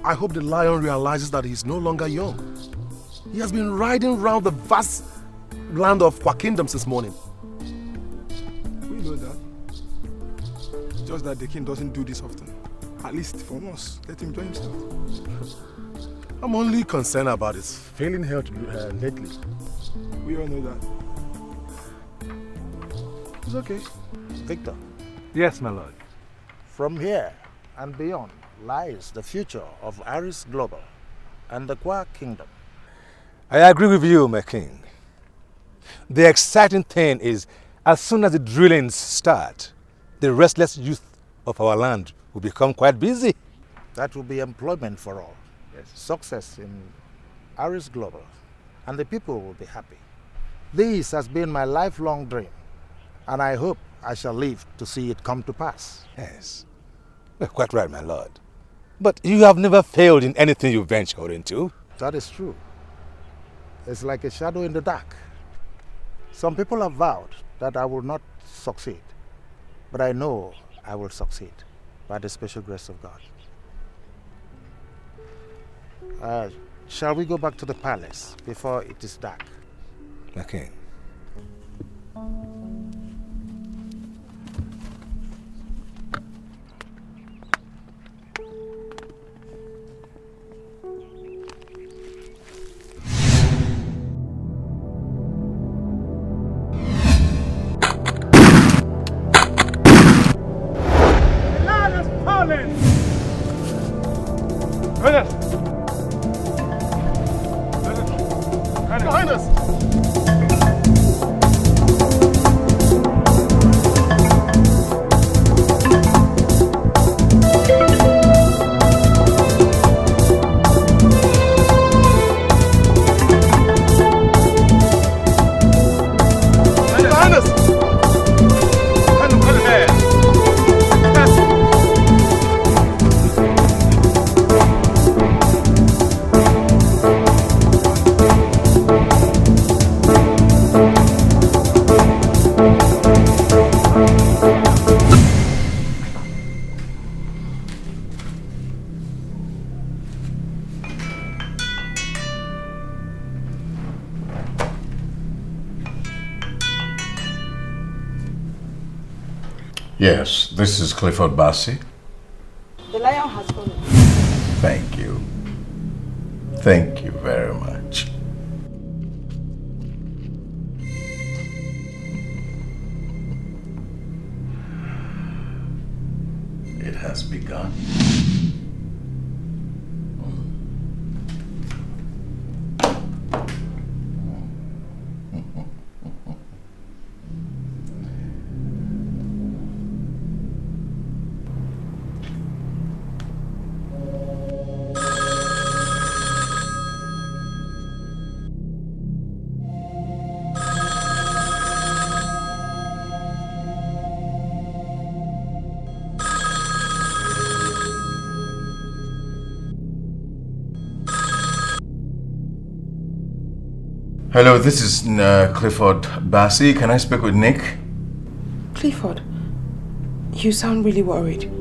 I hope the lion realizes that he's no longer young. He has been riding around the vast land of Kwa Kingdom since morning. We know that. Just that the king doesn't do this often. At least for once, let him enjoy himself. I'm only concerned about his failing health lately. We all know that. It's okay. Victor. Yes, my lord. From here and beyond lies the future of Aris Global and the Kwa Kingdom. I agree with you, my king. The exciting thing is, as soon as the drillings start, the restless youth of our land will become quite busy. That will be employment for all. Yes. Success in Aris Global, and the people will be happy. This has been my lifelong dream, and I hope I shall live to see it come to pass. Yes, you're quite right, my lord. But you have never failed in anything you ventured into. That is true. It's like a shadow in the dark. Some people have vowed that I will not succeed, but I know I will succeed by the special grace of God. Shall we go back to the palace before it is dark? Okay. Yes, this is Clifford Bassey. The lion has fallen. Thank you. Thank you very much. It has begun. Hello, this is Clifford Bassey. Can I speak with Nick? Clifford, you sound really worried.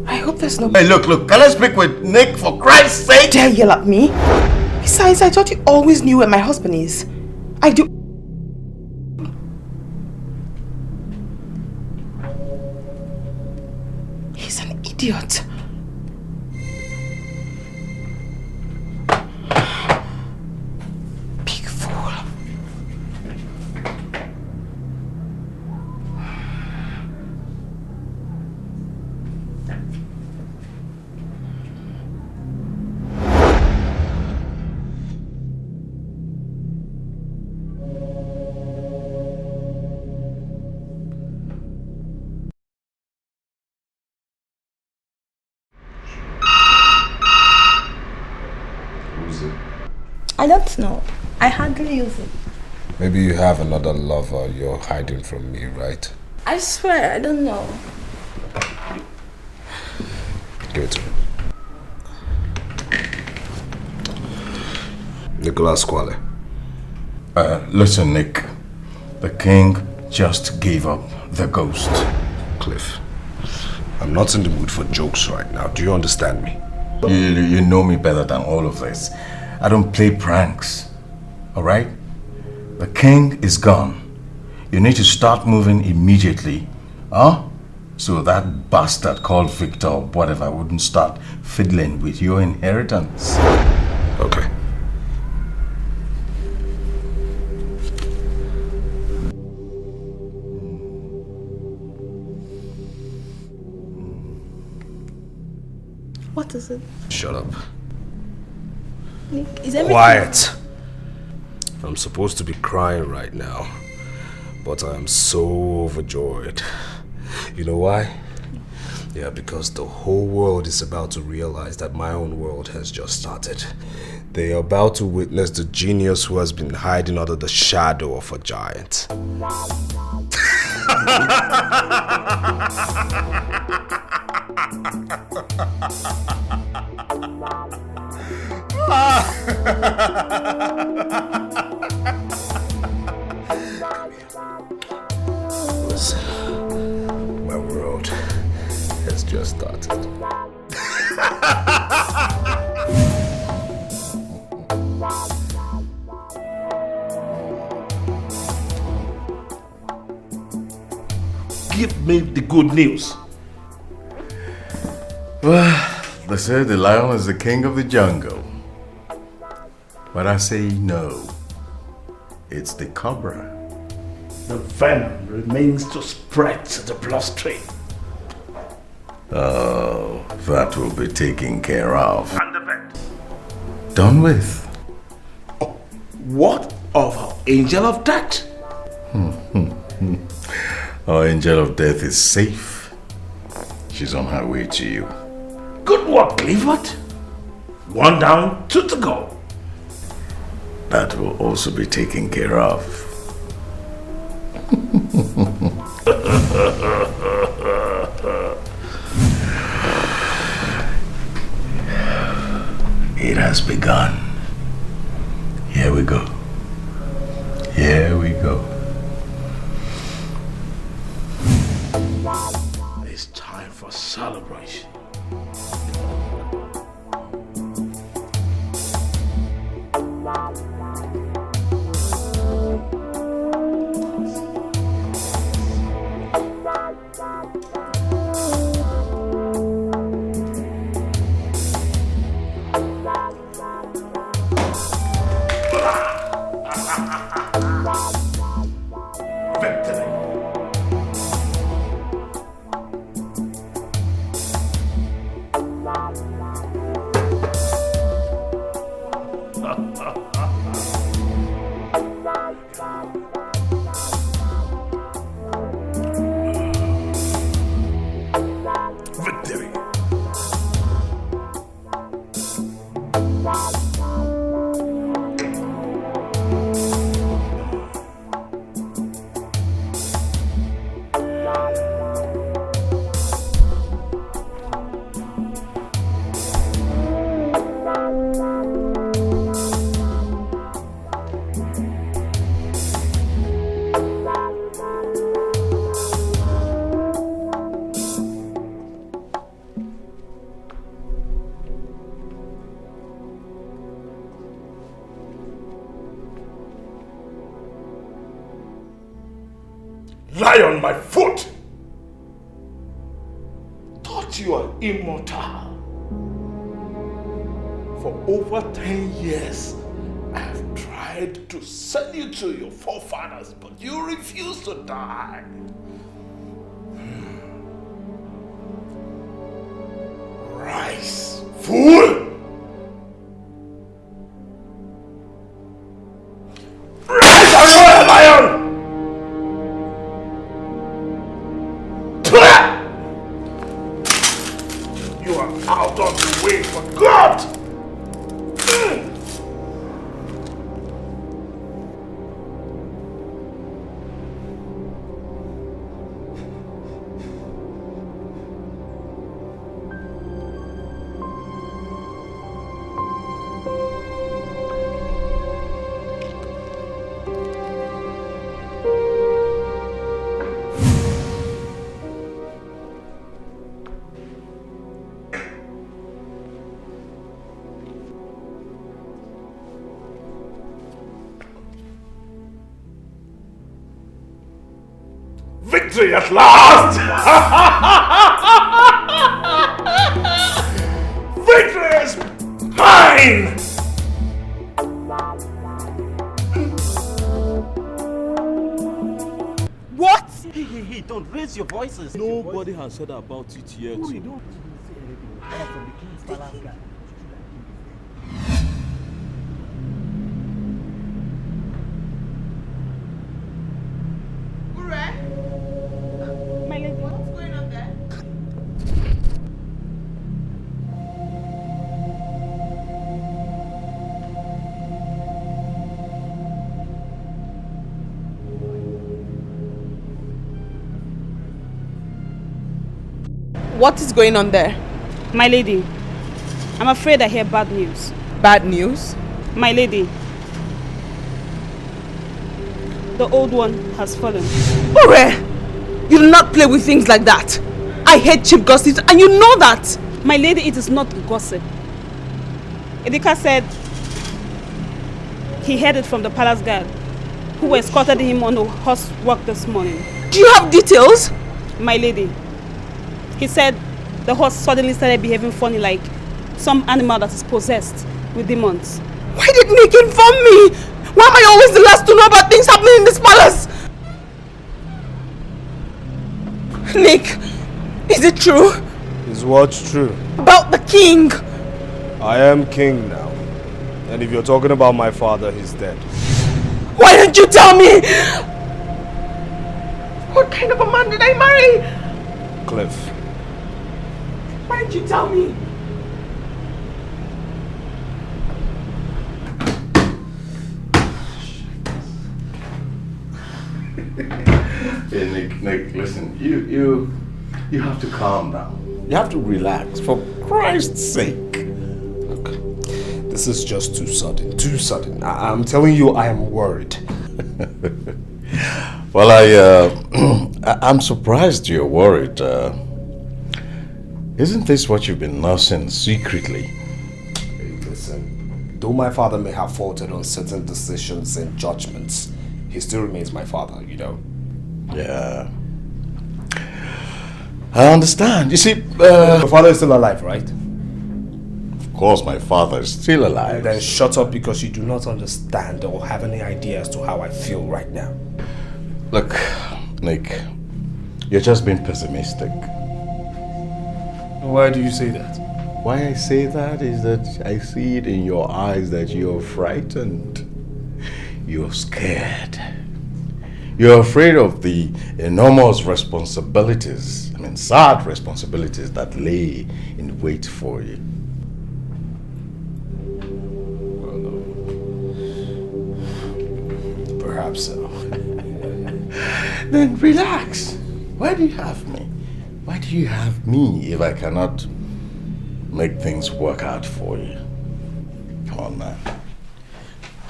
I hope there's no... Hey, look, can I speak with Nick for Christ's sake? Dare yell at me? Besides, I thought you always knew where my husband is. I do... He's an idiot. I don't know. I hardly use it. Maybe you have another lover you're hiding from me, right? I swear, I don't know. Give it to me. Nicholas Kwale. Listen, Nick. The king just gave up the ghost. Cliff, I'm not in the mood for jokes right now. Do you understand me? You know me better than all of this. I don't play pranks. Alright? The king is gone. You need to start moving immediately. Huh? So that bastard called Victor or whatever wouldn't start fiddling with your inheritance. Okay. What is it? Shut up. Nick, is everything... Quiet. I'm supposed to be crying right now, but I am so overjoyed. You know why? Yeah, because the whole world is about to realize that my own world has just started. They are about to witness the genius who has been hiding under the shadow of a giant. Listen, my world has just started. Give me the good news. Well, they say the lion is the king of the jungle. But I say no. It's the cobra. The venom remains to spread to the bloodstream. Oh, that will be taken care of. And the vet. Done with. What of our angel of death? Our angel of death is safe. She's on her way to you. Good work, Clifford. One down, two to go. That will also be taken care of. It has begun. Here we go. Here we go. It's time for celebration. Lie on my foot! Thought you are immortal. For over 10 years, I have tried to send you to your forefathers, but you refuse to die. Rise, fool! Rise, Royal Lion! You are out of the way for God! Victory at last! Victory is mine! What? Hey, don't raise your voices. Nobody has heard about it yet. No, you don't say anything. From the king's palace guy. My lady, what's going on there? What is going on there? My lady, I'm afraid I hear bad news. Bad news? My lady, the old one has fallen. Ure! You do not play with things like that. I hate cheap gossips and you know that. My lady, it is not gossip. Idika said he heard it from the palace guard who escorted him on a horse walk this morning. Do you have details? My lady, he said the horse suddenly started behaving funny like some animal that is possessed with demons. Why did Nick inform me? Why am I always the last to know about things happening in this palace? Nick, is it true? Is what's true? About the king? I am king now. And if you're talking about my father, he's dead. Why didn't you tell me? What kind of a man did I marry? Cliff. Why didn't you tell me? Hey, Nick, listen, you have to calm down. You have to relax, for Christ's sake. Look, this is just too sudden, too sudden. I'm telling you, I am worried. Well, I'm surprised you're worried. Isn't this what you've been nursing secretly? Hey, listen, though my father may have faltered on certain decisions and judgments, he still remains my father, you know? Yeah. I understand. You see, Your father is still alive, right? of course my father is still alive. Then shut up because you do not understand or have any idea as to how I feel right now. Look, Nick, you're just being pessimistic. Why do you say that? Why I say that is that I see it in your eyes that you're frightened. You're scared. You're afraid of the enormous responsibilities, sad responsibilities that lay in wait for you. Perhaps so. Then relax. Why do you have me? Why do you have me if I cannot make things work out for you? Come on, man.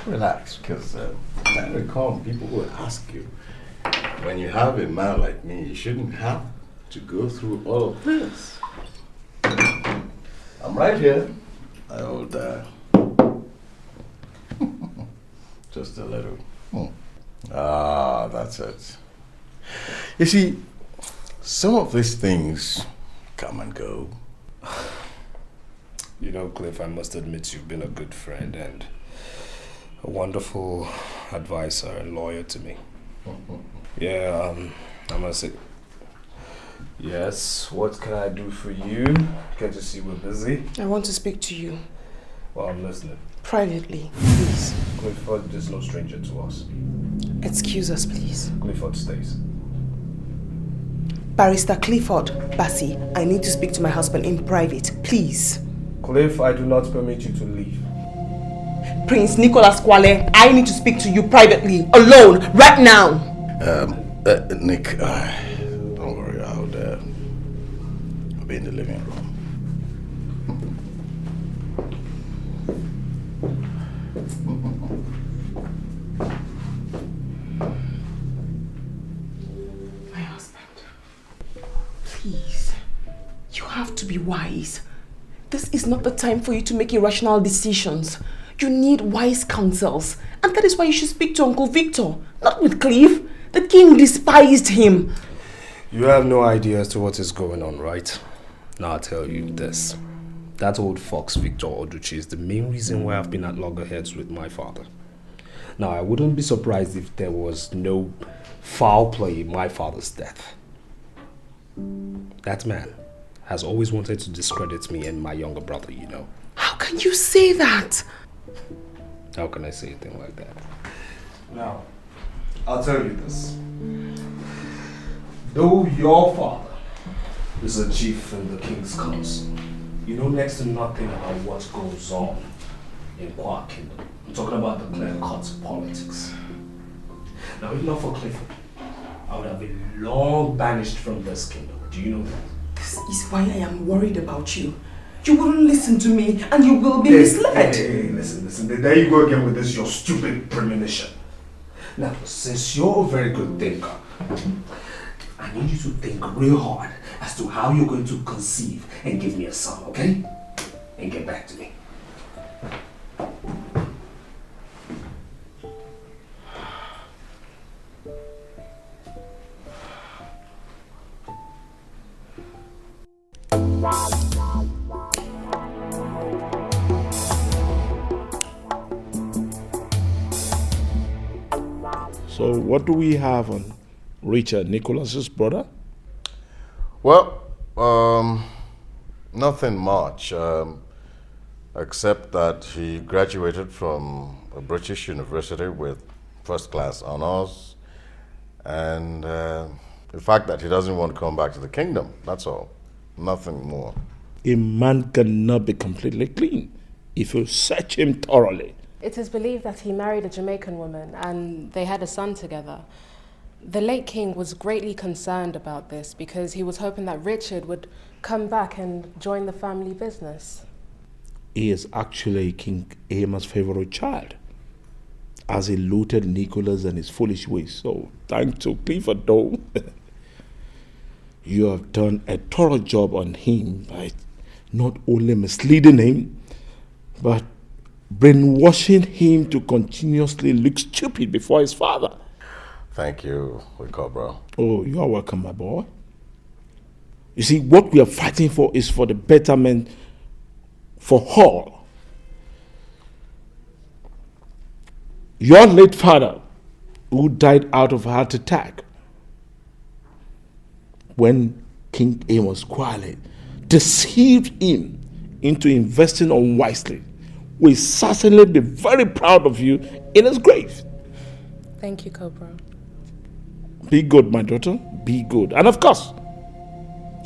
Relax, because I recall people will ask you, when you have a man like me, you shouldn't have to go through all of this. I'm right here. I hold just a little. Ah, that's it. You see, some of these things come and go. You know, Cliff, I must admit you've been a good friend and a wonderful advisor and lawyer to me. Yeah, I must say. Yes, what can I do for you? Can't you see we're busy? I want to speak to you. Well, I'm listening. Privately, please. Clifford is no stranger to us. Excuse us, please. Clifford stays. Barrister Clifford, Bassi, I need to speak to my husband in private, please. Cliff, I do not permit you to leave. Prince Nicholas Kwale, I need to speak to you privately, alone, right now. Nick, don't worry, I'll be in the living room. My husband, please, you have to be wise. This is not the time for you to make irrational decisions. You need wise counsels. And that is why you should speak to Uncle Victor, not with Cliff. The king despised him. You have no idea as to what is going on, right? Now I'll tell you this. That old fox, Victor Oduchi, is the main reason why I've been at loggerheads with my father. Now, I wouldn't be surprised if there was no foul play in my father's death. That man has always wanted to discredit me and my younger brother, you know. How can you say that? How can I say a thing like that? Now, I'll tell you this. Though your father is a chief in the king's council, you know next to nothing about what goes on in Kwa Kingdom. I'm talking about the clear-cut politics. Now, if not for Clifford, I would have been long banished from this kingdom. Do you know that? This is why I am worried about you. You wouldn't listen to me and you will be misled. Hey, listen. There you go again with this, your stupid premonition. Now, since you're a very good thinker, I need you to think real hard as to how you're going to conceive and give me a son, okay? And get back to me. So what do we have on Richard, Nicholas's brother? Well, nothing much, except that he graduated from a British university with first-class honors, and the fact that he doesn't want to come back to the kingdom, that's all. Nothing more. A man cannot be completely clean if you search him thoroughly. It is believed that he married a Jamaican woman and they had a son together. The late king was greatly concerned about this because he was hoping that Richard would come back and join the family business. He is actually King Amos' favorite child, as he looted Nicholas and his foolish ways. So thanks to Clifford, though, you have done a thorough job on him by not only misleading him, but brainwashing him to continuously look stupid before his father. Thank you, bro. Oh, you are welcome, my boy. You see, what we are fighting for is for the betterment for all. Your late father, who died out of a heart attack, when King Amos quietly deceived him into investing unwisely, will certainly be very proud of you in his grave. Thank you, Cobra. Be good, my daughter. Be good. And of course,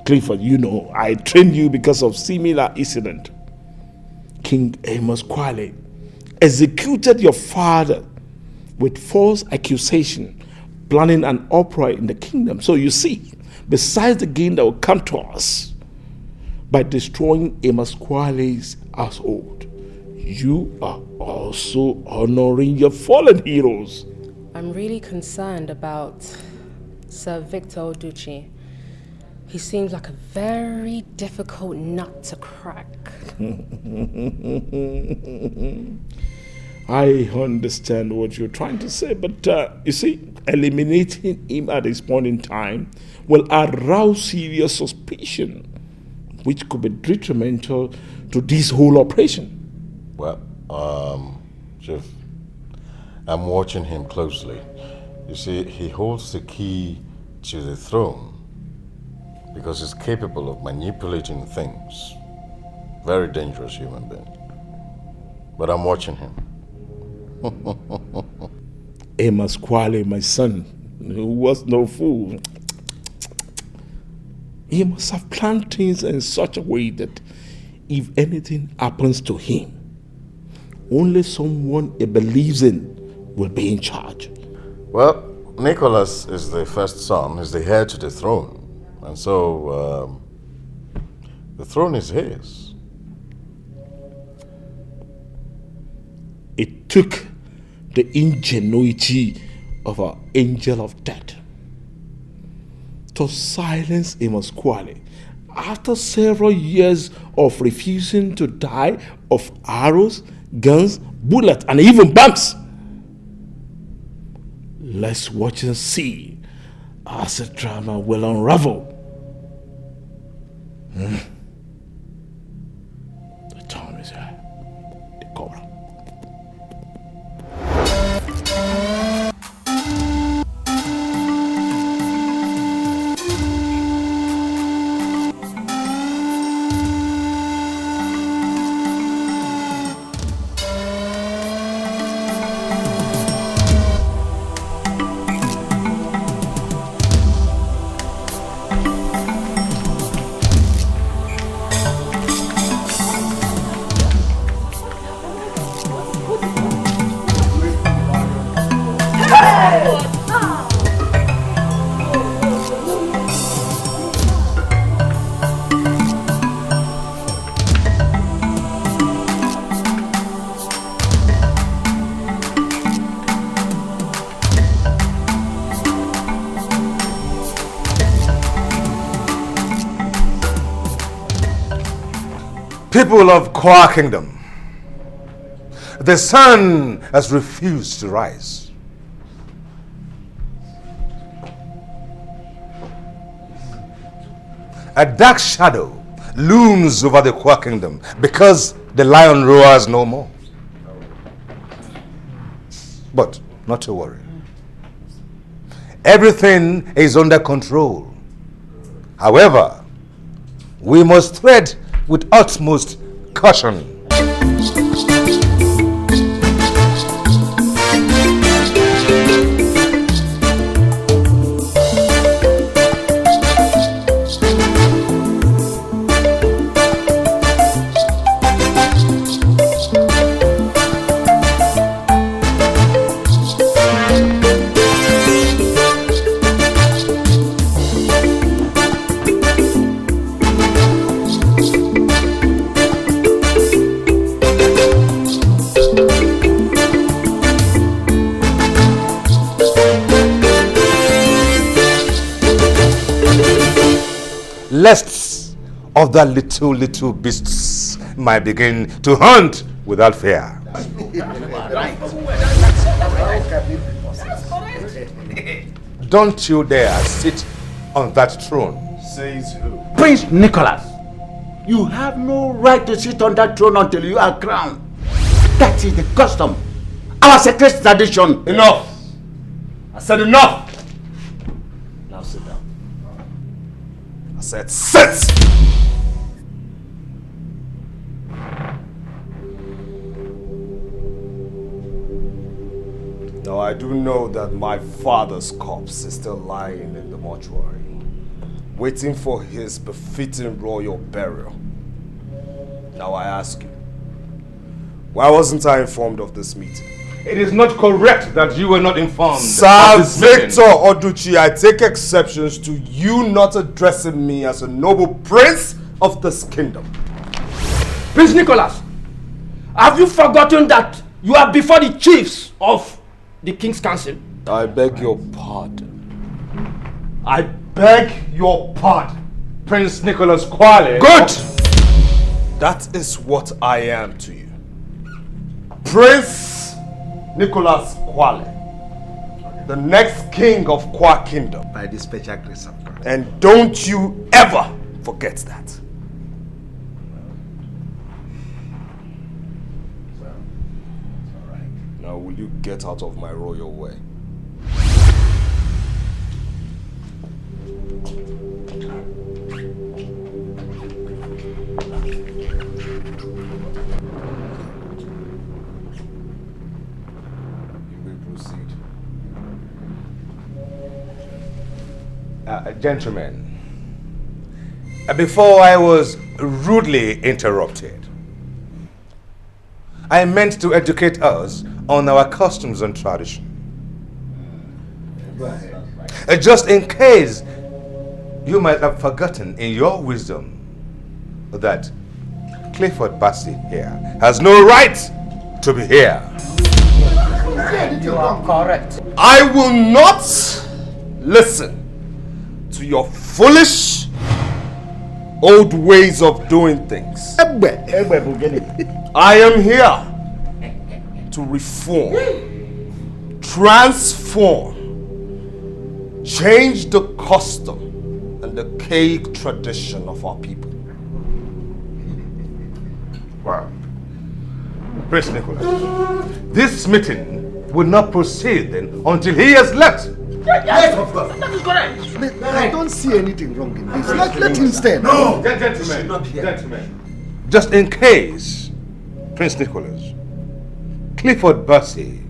Clifford, you know, I trained you because of similar incident. King Amos quietly executed your father with false accusation, planning an uproar in the kingdom. So you see, besides the gain that will come to us by destroying Amos Kwale's household, you are also honoring your fallen heroes. I'm really concerned about Sir Victor Oduchi. He seems like a very difficult nut to crack. I understand what you're trying to say, but you see, eliminating him at this point in time will arouse serious suspicion, which could be detrimental to this whole operation. Well, Chief, I'm watching him closely. You see, he holds the key to the throne because he's capable of manipulating things. Very dangerous human being. But I'm watching him. Amos Kwale, my son, who was no fool, he must have planned things in such a way that if anything happens to him, only someone he believes in will be in charge. Well, Nicholas is the first son, is the heir to the throne. And so, the throne is his. It took the ingenuity of our angel of death to silence Amos Kwale after several years of refusing to die of arrows, guns, bullets, and even bombs. Let's watch and see as the drama will unravel. The time is here. The cobra. People of Kwa Kingdom, the sun has refused to rise. A dark shadow looms over the Kwa Kingdom because the lion roars no more. But not to worry. Everything is under control. However, we must tread with utmost caution. Lest of the little beasts might begin to hunt without fear. Don't you dare sit on that throne. Says who? Prince Nicholas, you have no right to sit on that throne until you are crowned. That is the custom, our sacred tradition. Enough! I said enough! Now sit down. I said sit! Now I do know that my father's corpse is still lying in the mortuary, waiting for his befitting royal burial. Now I ask you, why wasn't I informed of this meeting? It is not correct that you were not informed. Sir Victor Oduchi, I take exceptions to you not addressing me as a noble prince of this kingdom. Prince Nicholas, have you forgotten that you are before the chiefs of the King's Council? I beg your pardon. I beg your pardon. Prince Nicholas Kwale. Good! That is what I am to you. Prince Nicholas Kwale, the next king of Kwa Kingdom. By the special grace of God. And don't you ever forget that. Now will you get out of my royal way? Gentlemen, before I was rudely interrupted, I meant to educate us on our customs and tradition. Just in case you might have forgotten in your wisdom that Clifford Bassey here has no right to be here. You are correct. I will not listen to your foolish old ways of doing things. I am here to reform, transform, change the custom and the cake tradition of our people. Wow. Prince Nicholas, this meeting will not proceed then until he has left. Yes, of course. That is correct. I don't see anything wrong in this. Let him stand. No, gentlemen. Just in case, Prince Nicholas, Clifford Bussey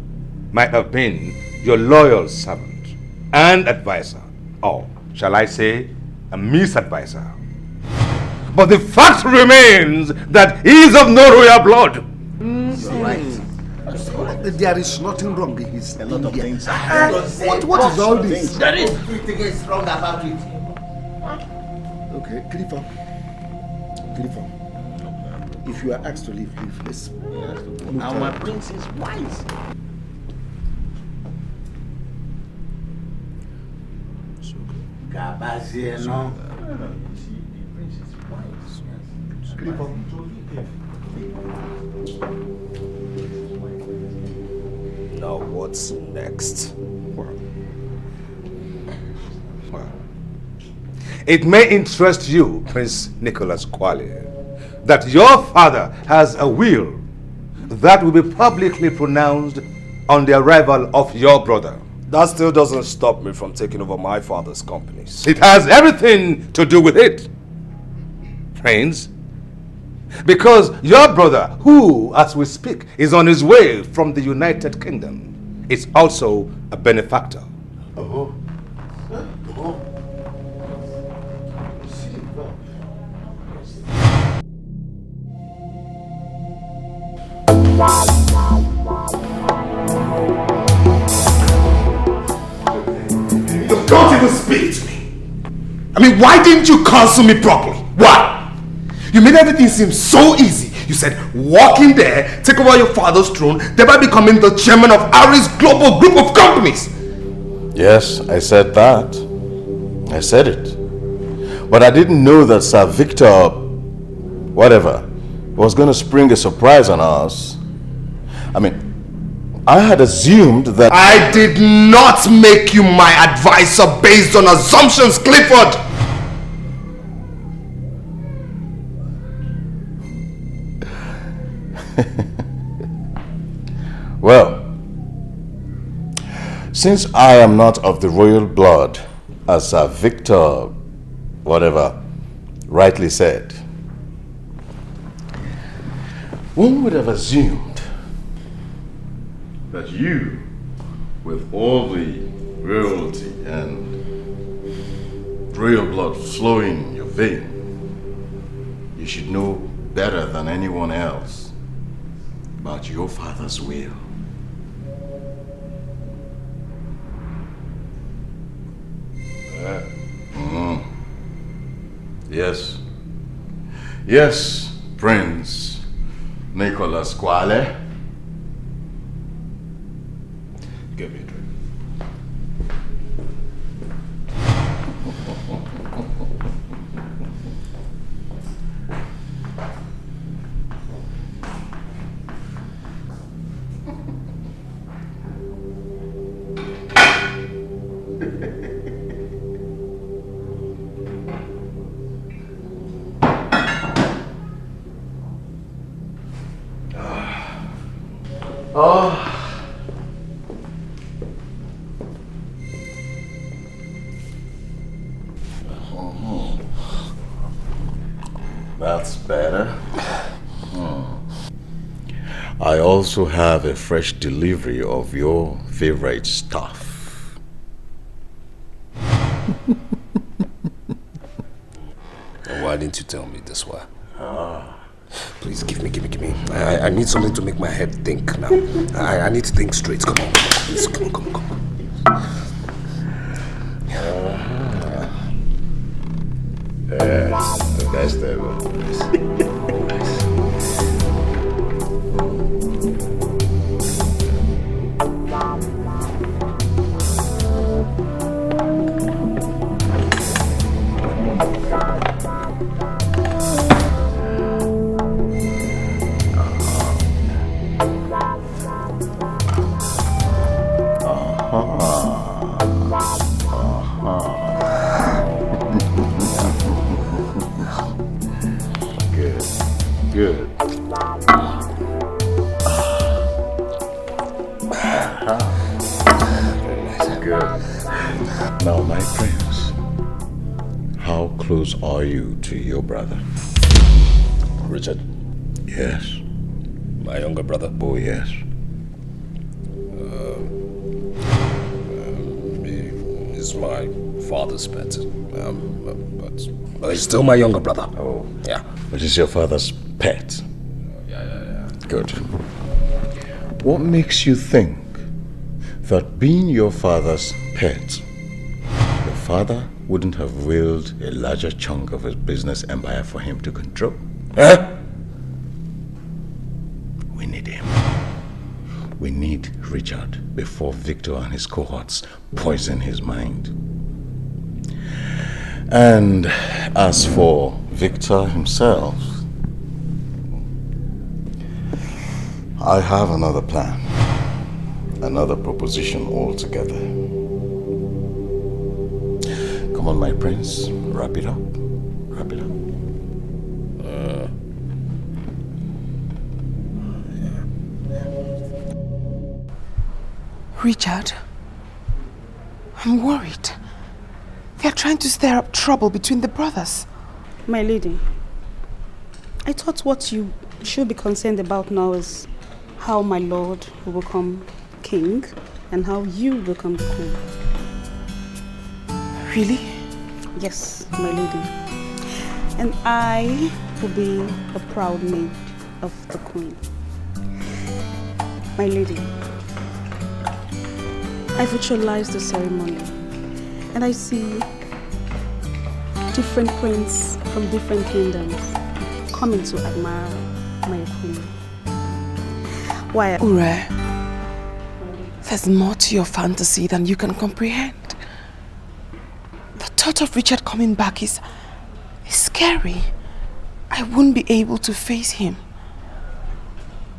might have been your loyal servant and advisor, or shall I say, a misadvisor. But the fact remains that he is of no royal blood. You're right. There is nothing wrong in his a lot of things. What is all this? There is. Everything is wrong about it. Okay, Clifford. If you are asked to leave, let's move. Our prince is wise. Gabazieno. Now what's next? Well, it may interest you, Prince Nicholas Kwale, that your father has a will that will be publicly pronounced on the arrival of your brother. That still doesn't stop me from taking over my father's companies. It has everything to do with it, Prince. Because your brother, who, as we speak, is on his way from the United Kingdom, is also a benefactor. Don't even speak to me. I mean, why didn't you counsel me properly? Why? You made everything seem so easy. You said, walk in there, take over your father's throne, thereby becoming the chairman of Aris Global Group of Companies. Yes, I said that. I said it. But I didn't know that Sir Victor, whatever, was going to spring a surprise on us. I mean, I had assumed that... I did not make you my advisor based on assumptions, Clifford! Well, since I am not of the royal blood, as Sir Victor, whatever, rightly said, one would have assumed that you, with all the royalty and royal blood flowing in your vein, you should know better than anyone else about your father's will. Yes. Yes, Prince Nicholas Kwale. Give me a drink. That's better. I also have a fresh delivery of your favorite stuff. Why didn't you tell me this way? Please give me. I need something to make my head think now. I need to think straight. Come on. Please, come on. That's the Good. Now, my prince, how close are you to your brother? Richard? Yes. My younger brother? Oh, yes. He's my father's pet. But he's still my younger brother. Oh. Yeah. But he's your father's pet? Yeah. Good. What makes you think that being your father's pet, your father wouldn't have willed a larger chunk of his business empire for him to control? Huh? We need him. We need Richard before Victor and his cohorts poison his mind. And as for Victor himself, I have another plan, another proposition altogether. Come on, my prince, wrap it up. Wrap it up. Richard, I'm worried. They're trying to stir up trouble between the brothers. My lady, I thought what you should be concerned about now is how my lord will become king and how you will become the queen. Really? Yes, my lady. And I will be a proud maid of the queen. My lady, I visualize the ceremony and I see different princes from different kingdoms coming to admire my queen. Why? Ure, there's more to your fantasy than you can comprehend. The thought of Richard coming back is scary. I wouldn't be able to face him.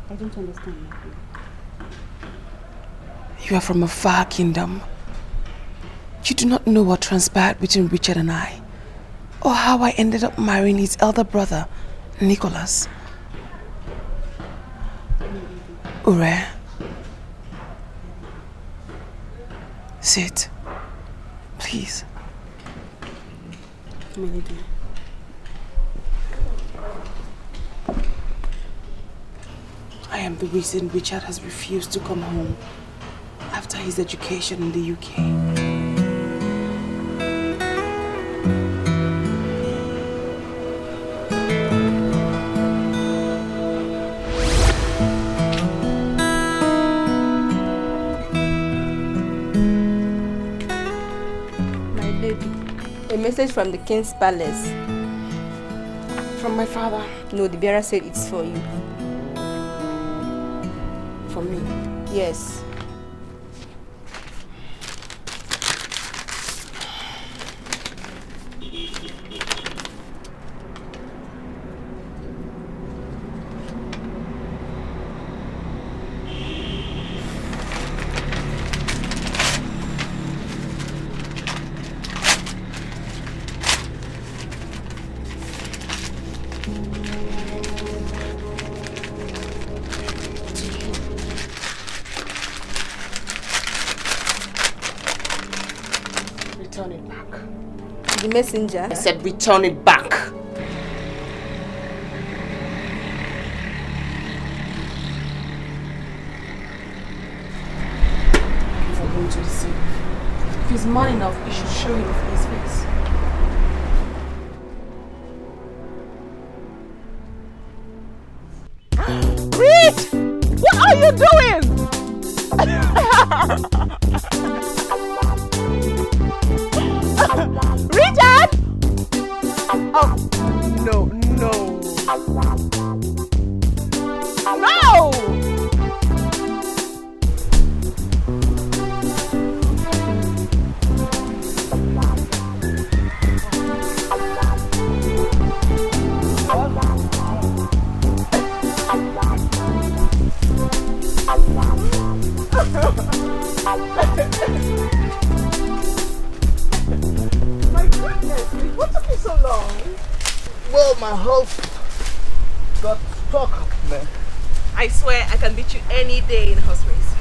I don't understand. You are from a far kingdom. You do not know what transpired between Richard and I, or how I ended up marrying his elder brother, Nicholas. Ure, sit, please. My lady. I am the reason Richard has refused to come home after his education in the UK. A message from the king's palace. From my father? No, the bearer said it's for you. For me? Yes. Return it back. The messenger? I said return it back. If I'm going to deceive, if he's man enough, he should show him his face. Reed! What are you doing? Richard! Oh, no. No! My goodness, what took you so long? Well, my horse got stuck up, man. I swear I can beat you any day in horse race.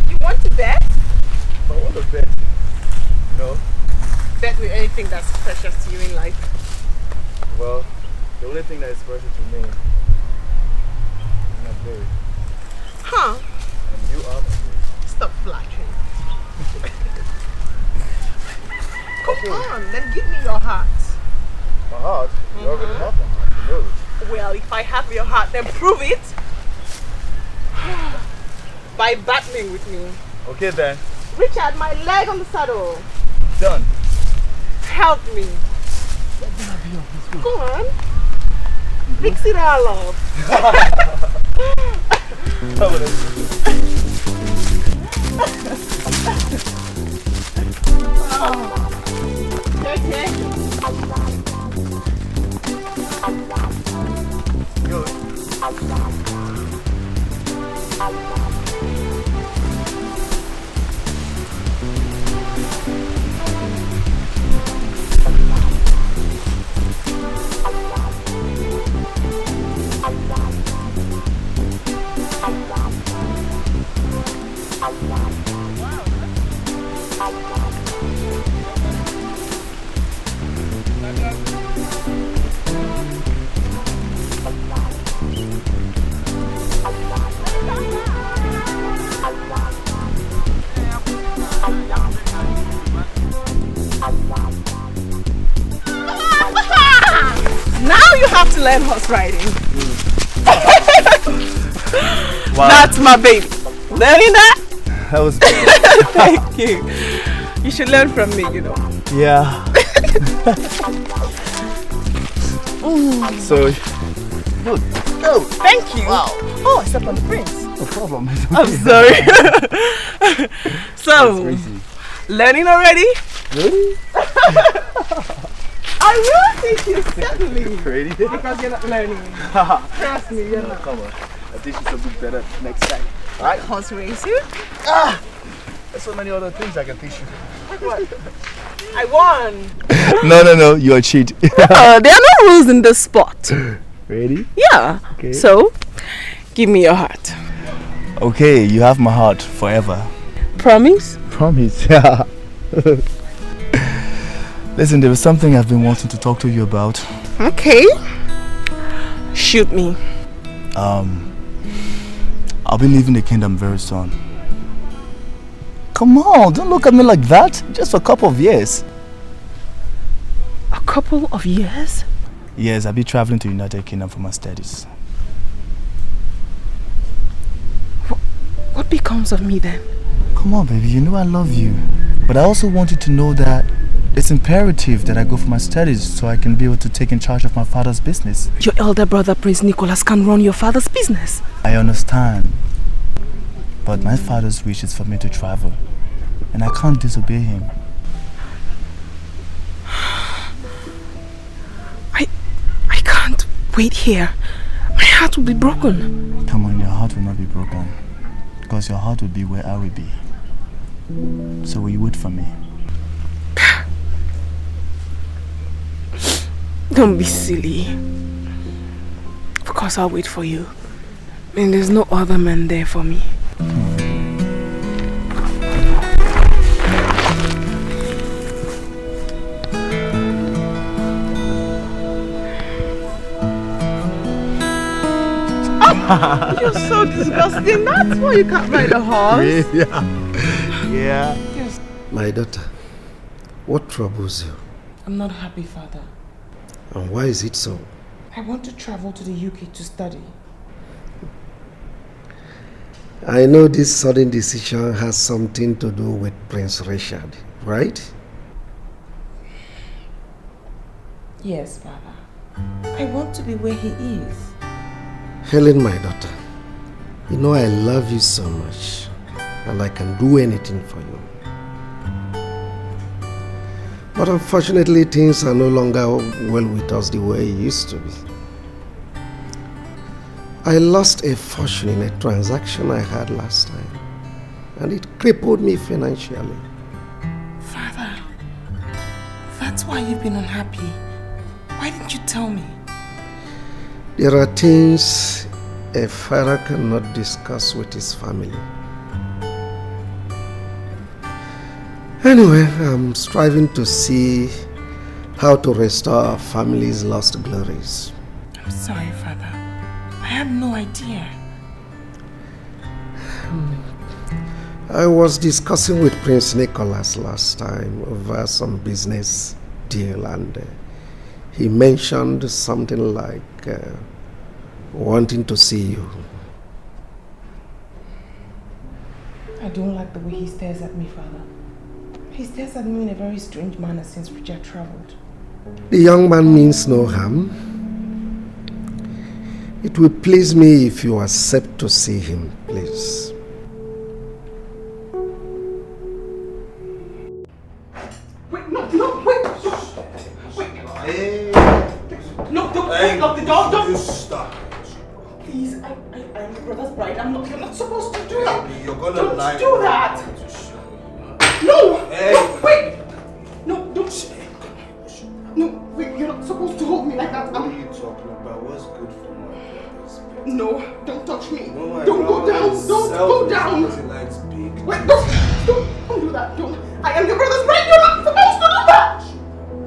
You want to bet? I want to bet. No. Bet with anything that's precious to you in life. Well, the only thing that is precious to me is my baby. Huh? And you are my baby. Stop flattering. Come on, then give me your heart. My heart? You already have my heart, you know it. Well, if I have your heart, then prove it. By battling with me. Okay then. Richard, my leg on the saddle. Done. Help me. Go on. Fix it all up. Okay. Good. Now you have to learn horse riding. Wow. That's my baby. Learning that? That was good. Thank you. You should learn from me, you know. Yeah. So, good. Oh, thank you. Wow. Oh, except on the prince. No problem. I'm sorry. So, learning already? Really? I will teach you steadily. Ready? Because you're not learning. Trust me, you're not. Come on. I'll teach you something better next time. Alright? Horse racing? Ah! There's so many other things I can teach you. What? I won. No. You're a cheat. There are no rules in this sport. Ready? Yeah. Okay. So, give me your heart. Okay, you have my heart forever. Promise? Promise, yeah. Listen, there was something I've been wanting to talk to you about. Okay. Shoot me. I'll be leaving the kingdom very soon. Come on, don't look at me like that. Just for a couple of years. A couple of years? Yes, I'll be traveling to United Kingdom for my studies. What becomes of me then? Come on, baby, you know I love you. But I also want you to know that it's imperative that I go for my studies so I can be able to take in charge of my father's business. Your elder brother, Prince Nicholas, can run your father's business. I understand. But my father's wish is for me to travel. And I can't disobey him. I can't wait here. My heart will be broken. Come on, your heart will not be broken. Because your heart will be where I will be. So will you wait for me? Don't be silly. Of course I'll wait for you. And there's no other man there for me. You're so disgusting. That's why you can't ride a horse. Yeah. Yes. My daughter, what troubles you? I'm not happy, Father. And why is it so? I want to travel to the UK to study. I know this sudden decision has something to do with Prince Richard, right? Yes, Father. I want to be where he is. Helen, my daughter, you know I love you so much, and I can do anything for you. But unfortunately, things are no longer well with us the way it used to be. I lost a fortune in a transaction I had last time, and it crippled me financially. Father, that's why you've been unhappy. Why didn't you tell me? There are things a father cannot discuss with his family. Anyway, I'm striving to see how to restore our family's lost glories. I'm sorry, Father. I had no idea. I was discussing with Prince Nicholas last time over some business deal, and he mentioned something like wanting to see you. I don't like the way he stares at me, Father. He stares at me in a very strange manner since Richard traveled. The young man means no harm. It will please me if you accept to see him, please. Wait, no, wait! Hey. No, don't lock the door, don't! Stop. Please, I'm your brother's bride. You're not supposed to do that. You're gonna don't lie. Do that. No! Hey. No, wait! No, don't. No, wait, you're not supposed to hold me like that. What are you talking about? What's good for my brothers? No, don't touch me. No, don't go down. Don't go down. He likes big. Wait, don't do that. Don't. I am your brother's bride. You're not supposed to do that.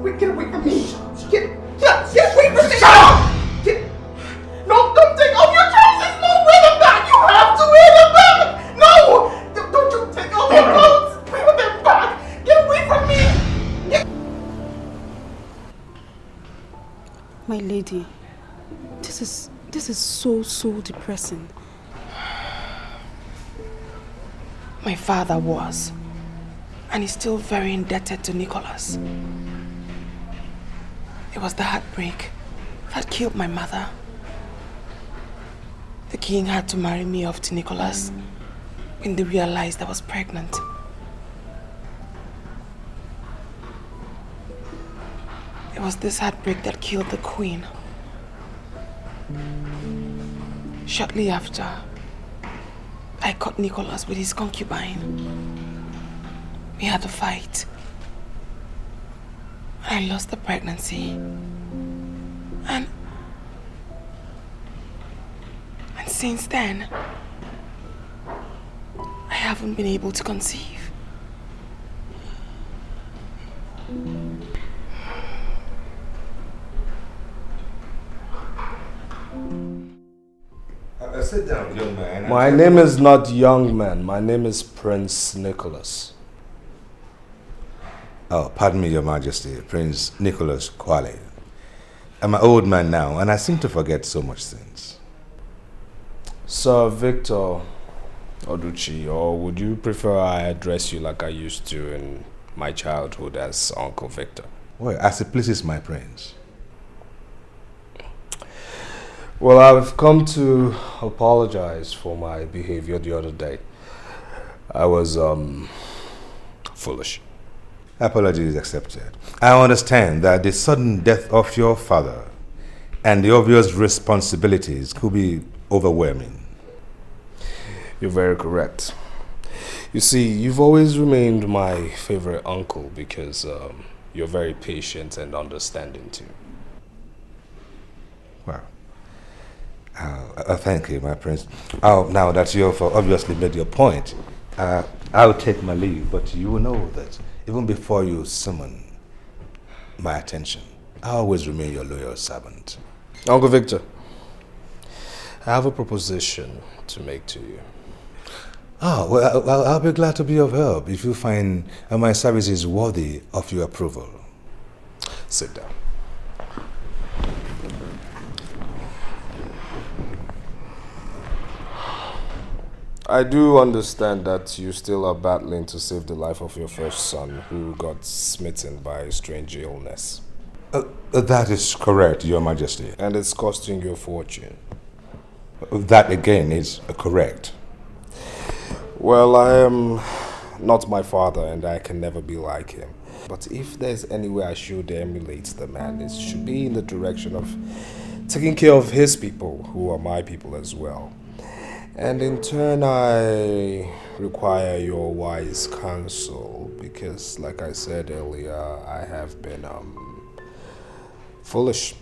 Wait, get away from me. Get away from me. Shut up! No, don't take off your trousers. No, wear them back. You have to wear them back. No, don't you take off your clothes. Wear them back. Get away from me. My lady, this is so depressing. My father was, and is still very indebted to Nicholas. It was the heartbreak that killed my mother. The king had to marry me off to Nicholas when they realized I was pregnant. It was this heartbreak that killed the queen. Shortly after, I caught Nicholas with his concubine. We had a fight. I lost the pregnancy. And since then, I haven't been able to conceive. Sit down, young man. My name is not young man. My name is Prince Nicholas. Oh, pardon me, Your Majesty, Prince Nicholas Kwale. I'm an old man now, and I seem to forget so much things. Sir Victor Oduchi, or would you prefer I address you like I used to in my childhood as Uncle Victor? Well, as it pleases my prince. Well, I've come to apologize for my behavior the other day. I was, foolish. Apology is accepted. I understand that the sudden death of your father and the obvious responsibilities could be overwhelming. You're very correct. You see, you've always remained my favorite uncle because you're very patient and understanding too. Wow. Thank you, my prince. Now that you've obviously made your point, I'll take my leave, but you will know that even before you summon my attention, I always remain your loyal servant. Uncle Victor, I have a proposition to make to you. Oh, well, I'll be glad to be of help if you find my services worthy of your approval. Sit down. I do understand that you still are battling to save the life of your first son who got smitten by a strange illness. That is correct, Your Majesty. And it's costing you a fortune. That again is correct. Well, I am not my father and I can never be like him. But if there's any way I should emulate the man, it should be in the direction of taking care of his people, who are my people as well. And in turn, I require your wise counsel because, like I said earlier, I have been foolish.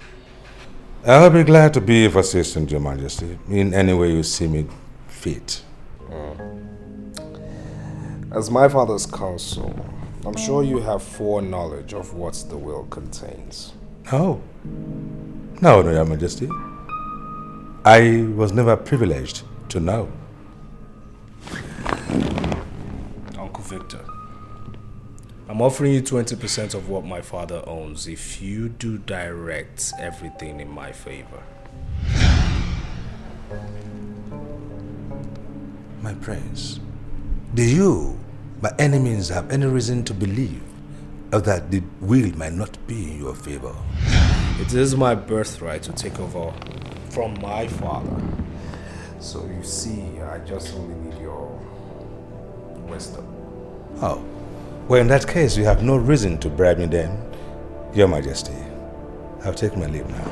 I'll be glad to be of assistance, Your Majesty, in any way you see me fit. As my father's counsel, I'm sure you have foreknowledge of what the will contains. Oh. No, Your Majesty. I was never privileged to know. Uncle Victor, I'm offering you 20% of what my father owns if you do direct everything in my favor. My prince, do you, my enemies, have any reason to believe that the will might not be in your favor? It is my birthright to take over from my father. So you see, I just only need your wisdom. Oh, well, in that case, you have no reason to bribe me then, Your Majesty. I'll take my leave now.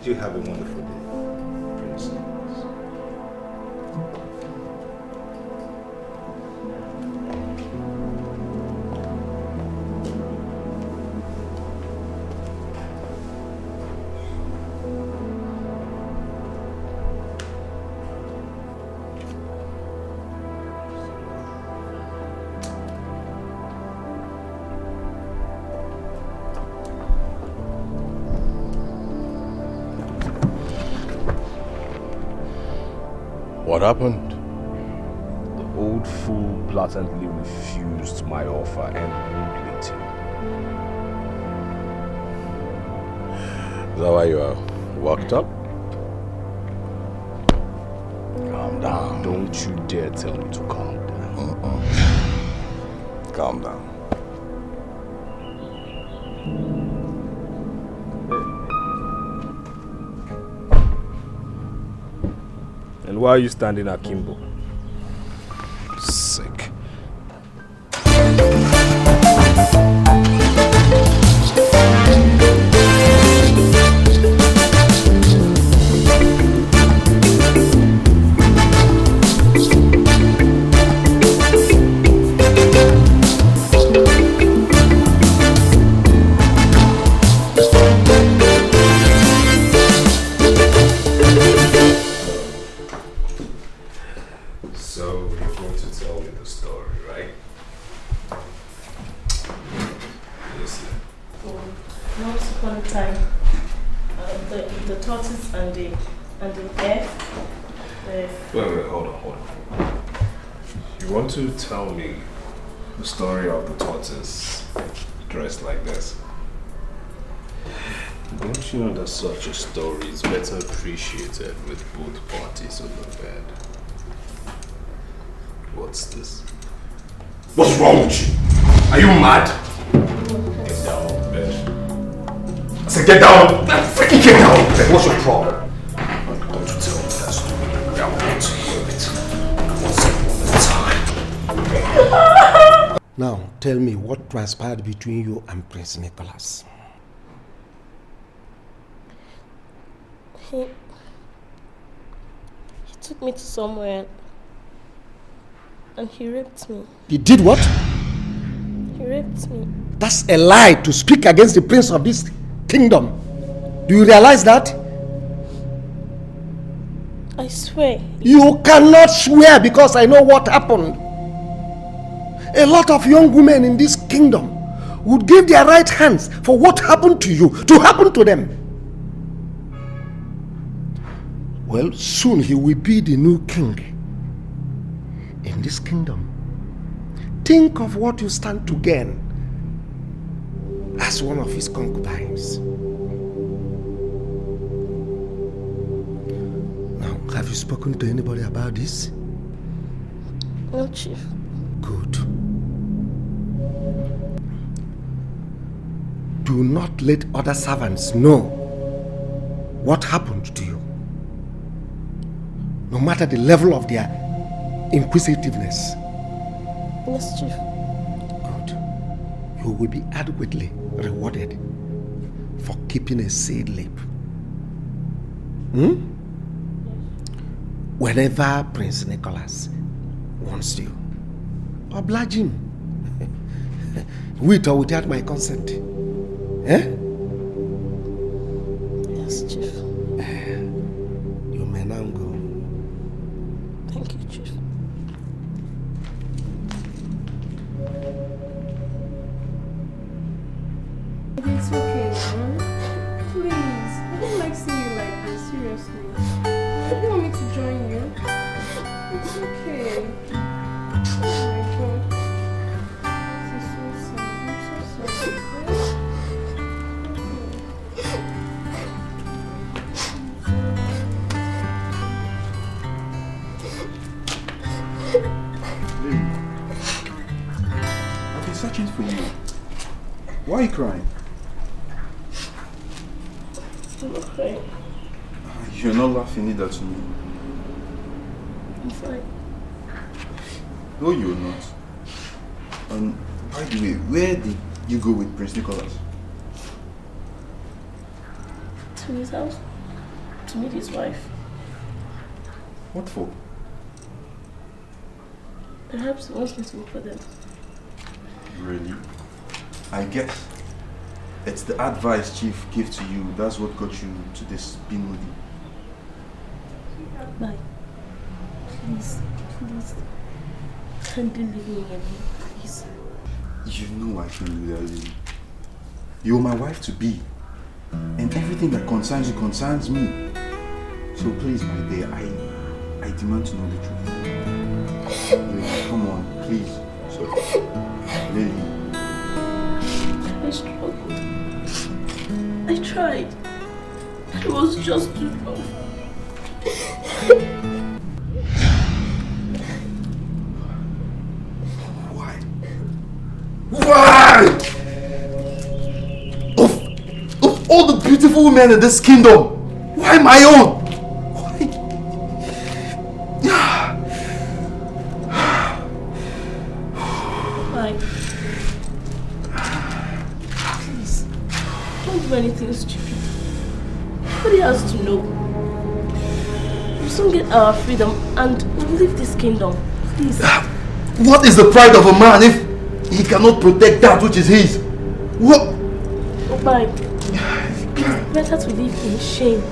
You have a wonderful day, Prince. What happened? The old fool blatantly refused my offer and rudely too. Is that why you are worked up? Calm down. Don't you dare tell me to calm down. Calm down. And why are you standing akimbo? Sick. To tell me the story of the tortoise dressed like this. Don't you know that such a story is better appreciated with both parties on the bed? What's this? What's wrong with you? Are you mad? Get down on the bed. I said get down! Freaking get down on the bed! What's your problem? Don't you tell me that story. I want to hear it. Once upon a time. Now, tell me what transpired between you and Prince Nicholas. He took me to somewhere and he raped me. He did what? He raped me. That's a lie to speak against the prince of this kingdom. Do you realize that? I swear. You cannot swear because I know what happened. A lot of young women in this kingdom would give their right hands for what happened to you to happen to them. Well, soon he will be the new king in this kingdom. Think of what you stand to gain as one of his concubines. Now, have you spoken to anybody about this? No, Chief. Good. Do not let other servants know what happened to you, no matter the level of their inquisitiveness. Yes, Chief. Good. You will be adequately rewarded for keeping a sealed lip. Whenever Prince Nicholas wants you, oblige him. With or without my consent. Eh? Seriously. Do you want me to join you? It's okay. Oh my God. This is so sad. I'm so sorry. I've been searching for you. Why are you crying? I'm not crying. You're not laughing either to me. I'm fine. No, you're not. By the way, where did you go with Prince Nicholas? To his house. To meet his wife. What for? Perhaps he wants me to work for them. Really? I guess it's the advice Chief gave to you. That's what got you to this Binudi. Bye. Please. Kindly leave me alone, please. You know I can do that, Lily. You're my wife to be. And everything that concerns you concerns me. So please, my dear, I demand to know the truth. Lily, come on, please. So, Lily. I struggled. I tried. It was just too tough. Why? Of all the beautiful women in this kingdom, why my own? Why? Please, don't do anything stupid. Nobody has to know. We'll soon get our freedom and we'll leave this kingdom. Please. What is the pride of a man if he cannot protect that which is his? What? Bye. It's better to live in shame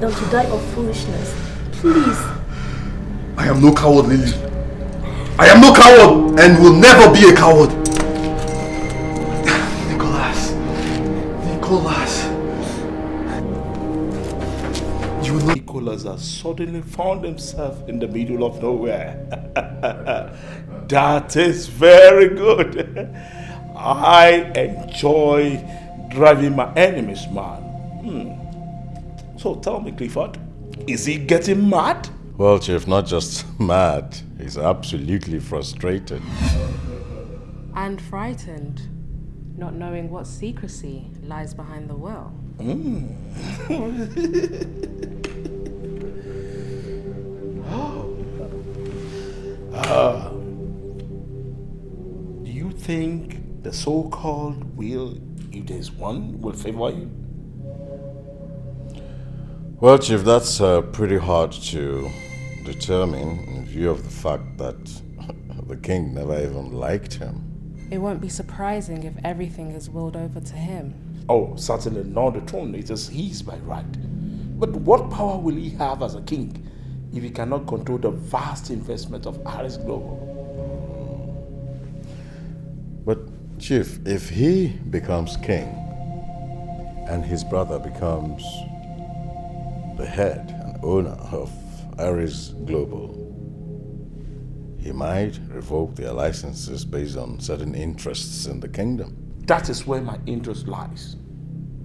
than to die of foolishness. Please. I am no coward, Lily. I am no coward and will never be a coward. Nicholas. You know, Nicholas has suddenly found himself in the middle of nowhere. That is very good. I enjoy driving my enemies mad. So tell me, Clifford, is he getting mad? Well, Chief, not just mad, he's absolutely frustrated. And frightened, not knowing what secrecy lies behind the will. Do you think the so-called will, if there's one, will favor you? Well, Chief, that's pretty hard to determine in view of the fact that the king never even liked him. It won't be surprising if everything is willed over to him. Oh, certainly not the throne. It is his by right. But what power will he have as a king if he cannot control the vast investment of Artus Global? But, Chief, if he becomes king and his brother becomes the head and owner of Artus Global, he might revoke their licenses based on certain interests in the kingdom. That is where my interest lies.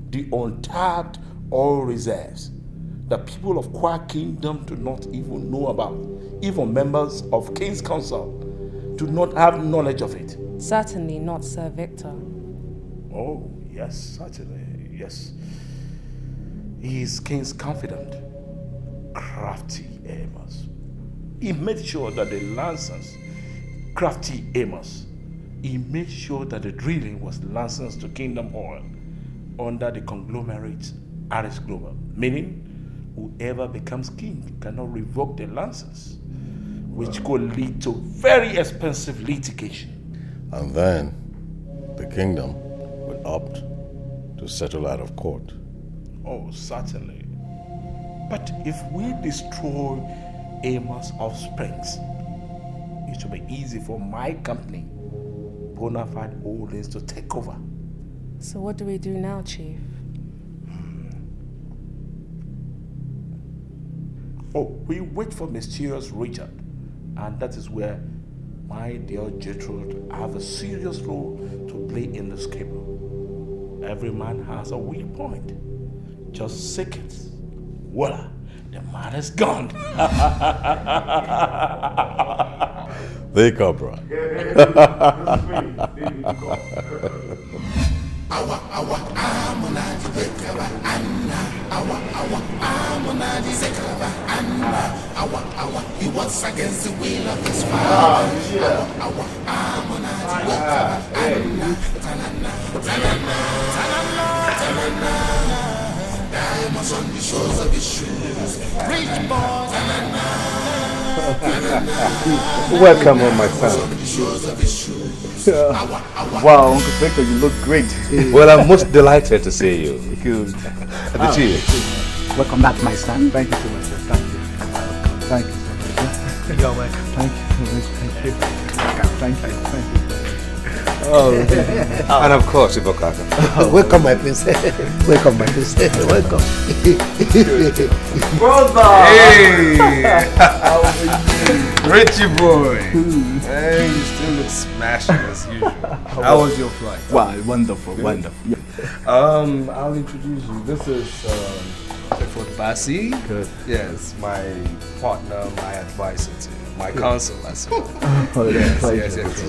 The untapped oil reserves that people of Kwa Kingdom do not even know about. Even members of King's Council do not have knowledge of it. Certainly not Sir Victor. Oh, yes, certainly, yes. He is King's confidant, crafty Amos. He made sure that the Lancers, crafty Amos, he made sure that the drilling was licensed to Kingdom Oil under the conglomerate Artus Global, meaning whoever becomes king cannot revoke the license, which could lead to very expensive litigation. And then the kingdom will opt to settle out of court. Oh, certainly. But if we destroy Amos' offsprings, it will be easy for my company, Bonafide Holdings, to take over. So what do we do now, Chief? Oh, we wait for mysterious Richard. And that is where my dear Gertrude have a serious role to play in this cable. Every man has a weak point. Just seconds. Voila, the man is gone. They come, bro. He was against the will of his father. Diamonds on the shores of his shoes. Rich boy. Welcome on my son. Wow, Uncle Victor, you look great. Well, I'm most delighted to see you. Good. Welcome back, my son. Thank you so much, sir. Thank you. Thank you so much. You're welcome. Thank you so much. Thank you. Thank you. Thank you. Oh, and of course, Ibokaka. Welcome, my princess. Welcome, my princess. Welcome. Brother! Hey! How are you? Richie boy! Hey, you still look smashing as usual. How was your flight? Wow, wonderful, wonderful. Yeah. I'll introduce you. This is Clifford Bassi. Good. Yes, my partner, my advisor too. My counsel as well. Oh, yes.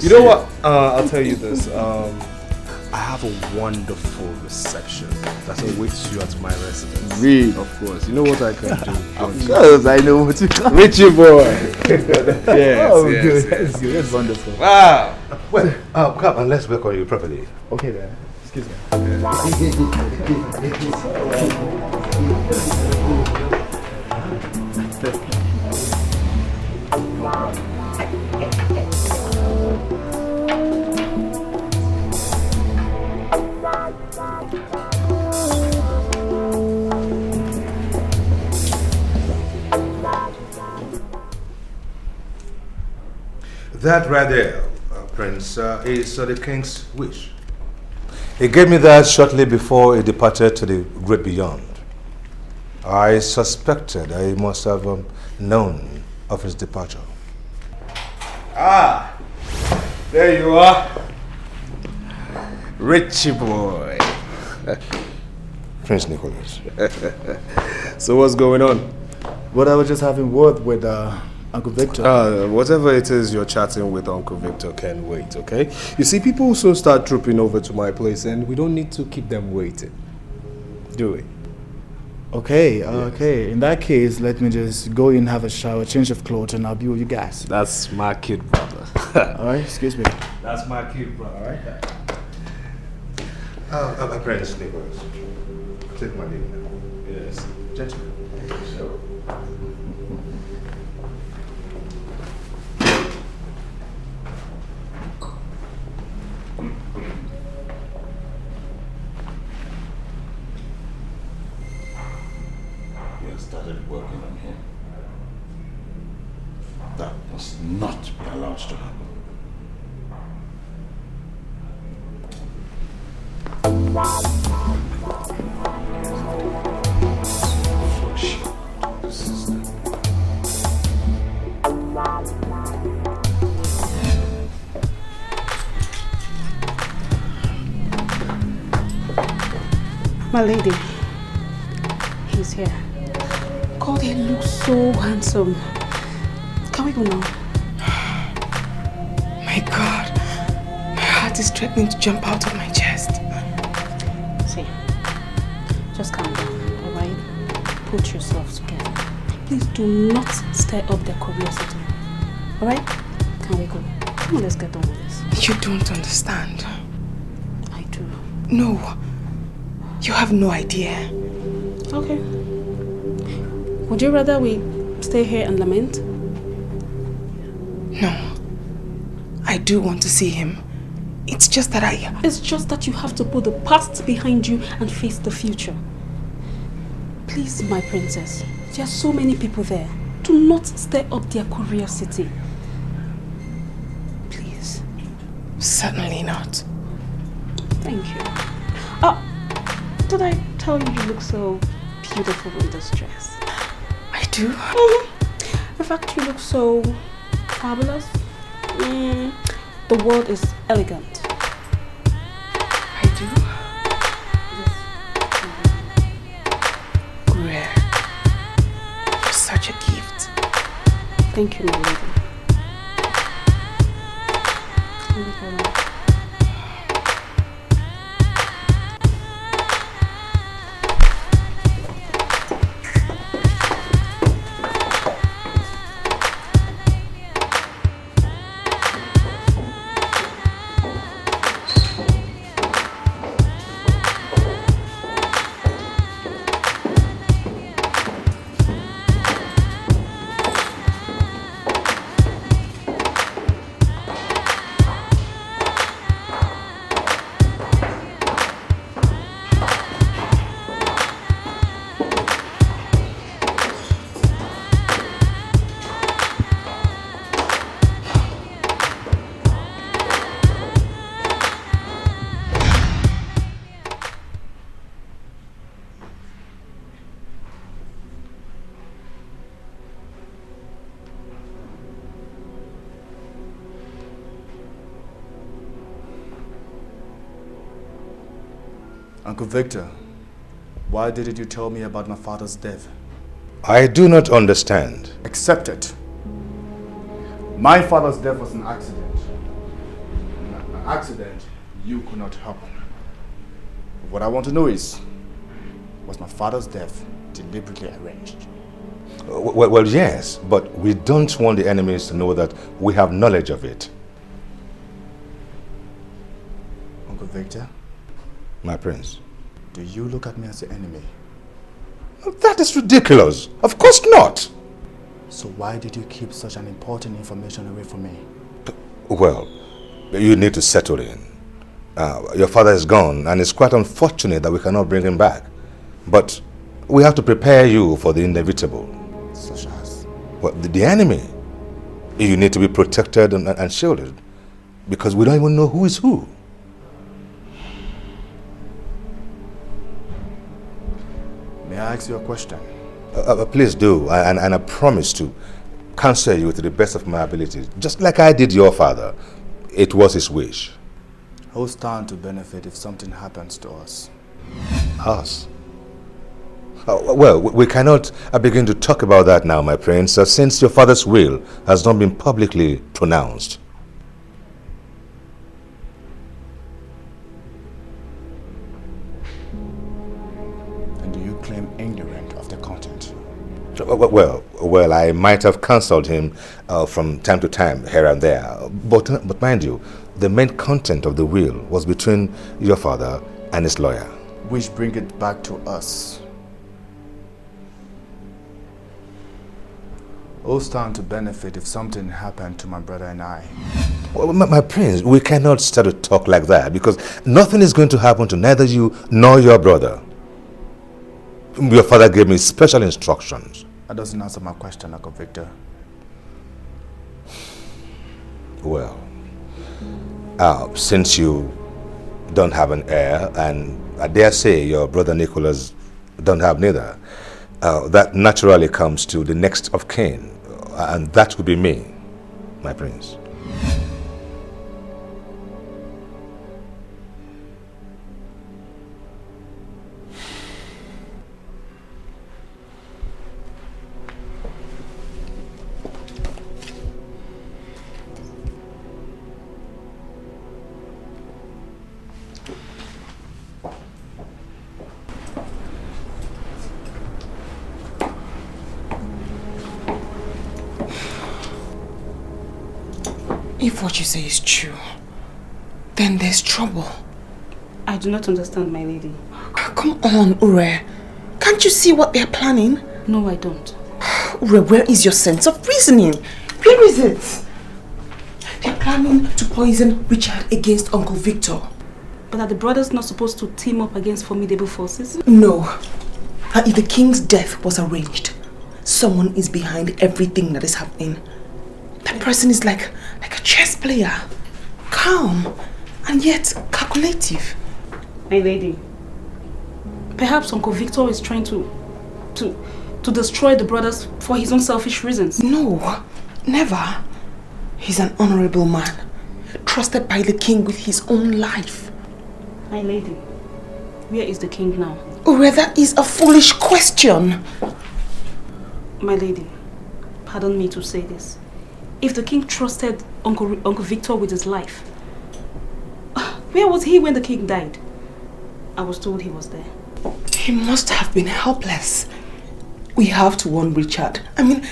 You know what? I'll tell you this. I have a wonderful reception that awaits you at my residence. Really? Of course. You know what I can do? Of course, I know what you can. Richie boy. Yes, oh, yes, good. yes. That's good. That's wonderful. Wow. Well, come and let's welcome you properly. Okay then. Excuse me. That right there, Prince, is the king's wish. He gave me that shortly before he departed to the great beyond. I suspected he must have known of his departure. Ah, there you are. Richie boy. Prince Nicholas. So what's going on? Well, I was just having word with Uncle Victor. Whatever it is you're chatting with Uncle Victor can wait, okay? You see, people soon start trooping over to my place and we don't need to keep them waiting. Do we? Okay, okay. In that case, let me just go in, have a shower, change of clothes, and I'll be with you guys. That's my kid brother. Alright, excuse me. That's my kid brother, alright? Prince Nicholas. Take my leave now. Yes. Gentlemen. So. Started working on him. That must not be allowed to happen. My lady, he's here. God, he looks so handsome. Can we go now? My God, my heart is threatening to jump out of my chest. See, just calm down, alright? Put yourself together. Please do not stir up their curiosity. Alright? Can we go? Come on, let's get on with this. You don't understand. I do. No, you have no idea. Okay. Would you rather we stay here and lament? No. I do want to see him. It's just that It's just that you have to put the past behind you and face the future. Please, my princess. There are so many people there. Do not stir up their curiosity. Please. Certainly not. Thank you. Did I tell you you look so beautiful in this dress? I do. In fact, you look so fabulous. The word is elegant. I do? Rare. You're such a gift. Thank you, my lady. Thank you very much. Uncle Victor, why didn't you tell me about my father's death? I do not understand. Accept it. My father's death was an accident. An accident you could not help. What I want to know is, was my father's death deliberately arranged? Well, yes, but we don't want the enemies to know that we have knowledge of it. Uncle Victor? My prince. Do you look at me as the enemy? That is ridiculous. Of course not. So why did you keep such an important information away from me? Well, you need to settle in. Your father is gone, and it's quite unfortunate that we cannot bring him back. But we have to prepare you for the inevitable. Such as? Well, the enemy. You need to be protected and shielded, because we don't even know who is who. May I ask you a question? Please do, and I promise to counsel you to the best of my ability, just like I did your father. It was his wish. Who'll stand to benefit if something happens to us? Us? Well, we cannot begin to talk about that now, my prince, since your father's will has not been publicly pronounced. Well, I might have counseled him from time to time, here and there. But mind you, the main content of the will was between your father and his lawyer. Which bring it back to us. All stand to benefit if something happened to my brother and I. Well, my prince, we cannot start to talk like that, because nothing is going to happen to neither you nor your brother. Your father gave me special instructions. That doesn't answer my question, Uncle Victor. Well, since you don't have an heir, and I dare say your brother Nicholas don't have neither, that naturally comes to the next of kin, and that would be me, my prince. If what you say is true, then there's trouble. I do not understand, my lady. Come on, Ure. Can't you see what they're planning? No, I don't. Ure, where is your sense of reasoning? Where is it? They're planning to poison Richard against Uncle Victor. But are the brothers not supposed to team up against formidable forces? No. If the king's death was arranged, someone is behind everything that is happening. That person is like a chess player. Calm and yet calculative. My lady, perhaps Uncle Victor is trying to to destroy the brothers for his own selfish reasons. No, never. He's an honorable man, trusted by the king with his own life. My lady, where is the king now? Ure, that is a foolish question. My lady, pardon me to say this. If the king trusted Uncle Victor with his life, where was he when the king died? I was told he was there. He must have been helpless. We have to warn Richard. I mean,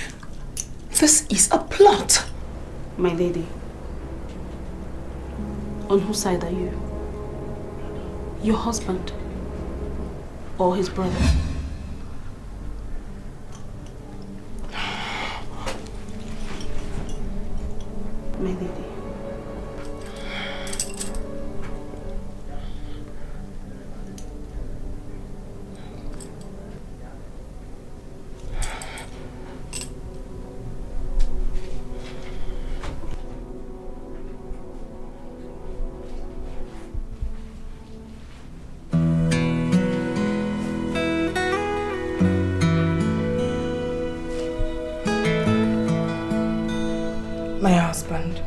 this is a plot. My lady, on whose side are you? Your husband or his brother? My lady. My husband.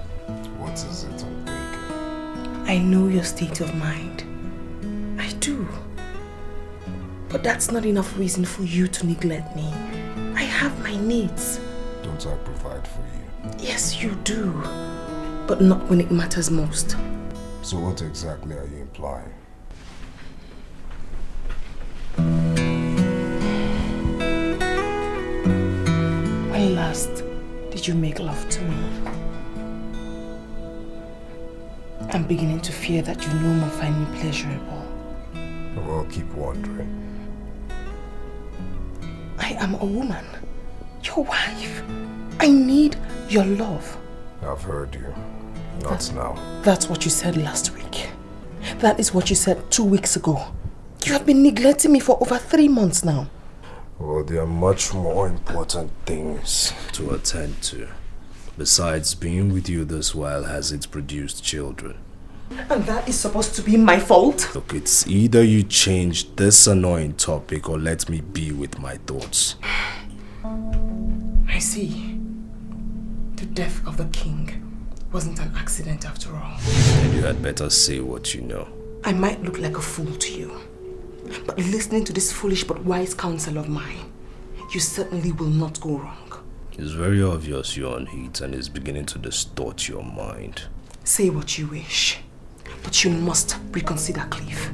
What is it I'm thinking? I know your state of mind. I do. But that's not enough reason for you to neglect me. I have my needs. Don't I provide for you? Yes, you do. But not when it matters most. So what exactly are you implying? When last did you make love to me? I'm beginning to fear that you no more find me pleasurable. Well, keep wondering. I am a woman, your wife. I need your love. I've heard you. Not now. That's what you said last week. That is what you said 2 weeks ago. You have been neglecting me for over 3 months now. Well, there are much more important things to attend to. Besides, being with you this while has it produced children. And that is supposed to be my fault? Look, it's either you change this annoying topic or let me be with my thoughts. I see. The death of the king wasn't an accident after all. And you had better say what you know. I might look like a fool to you, but listening to this foolish but wise counsel of mine, you certainly will not go wrong. It's very obvious you're on heat and it's beginning to distort your mind. Say what you wish, but you must reconsider Cliff.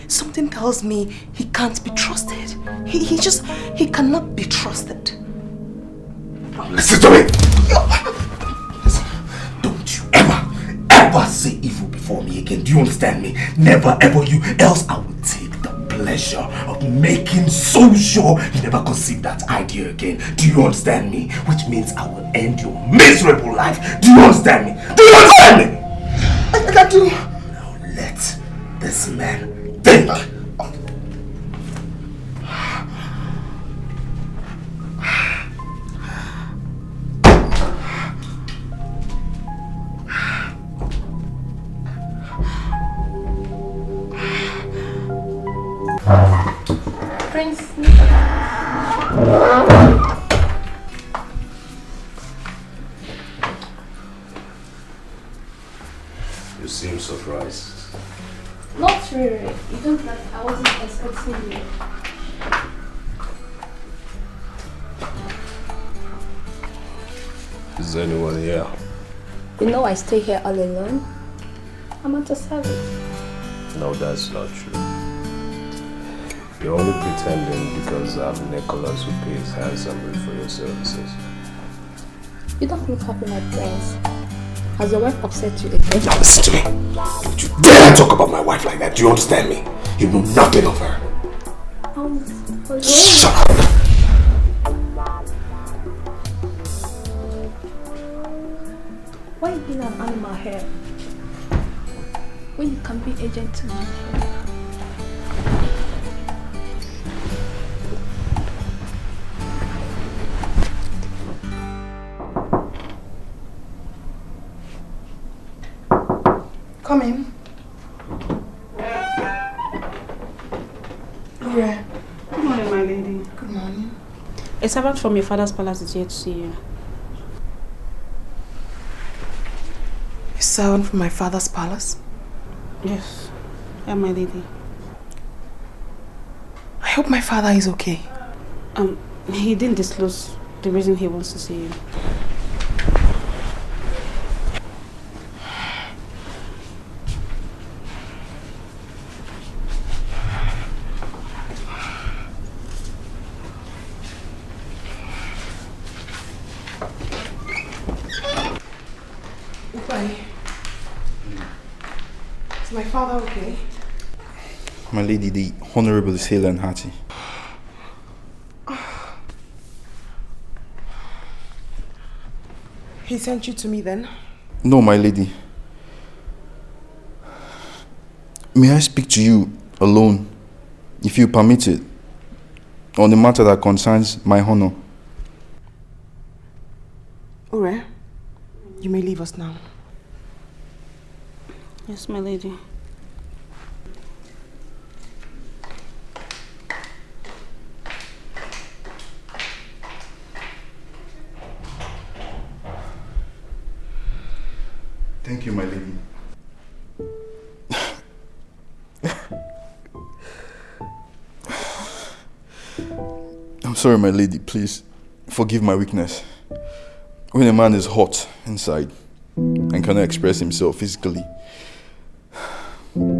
Something tells me he can't be trusted. He cannot be trusted. Listen to me! Listen, don't you ever say evil before me again. Do you understand me? Never ever you, else I will take the pleasure of making so sure you never conceive that idea again. Do you understand me? Which means I will end your miserable life. Do you understand me? Do you understand me? I do. Now let this man think. Prince. You seem surprised. Not really. You don't like I wasn't expecting you. Is anyone here? You know I stay here all alone. I'm at a service. No, that's not true. You're only pretending because I'm Nicholas who pays handsomely for your services. You don't look happy, my prince. Has your wife upset you again? Now listen to me. Don't you dare talk about my wife like that. Do you understand me? You know nothing of her. Shut up. Why being an animal here? When you can be a gentleman here? Come in. Yeah. Good morning, my lady. Good morning. A servant from your father's palace is here to see you. A servant from my father's palace? Yes. Yeah, my lady. I hope my father is okay. He didn't disclose the reason he wants to see you. Is my father okay? My lady, the Honorable is hale and hearty. He sent you to me then? No, my lady. May I speak to you alone, if you permit it, on the matter that concerns my honor? Ure, you may leave us now. Yes, my lady. Thank you, my lady. I'm sorry, my lady. Please forgive my weakness. When a man is hot inside and cannot express himself physically,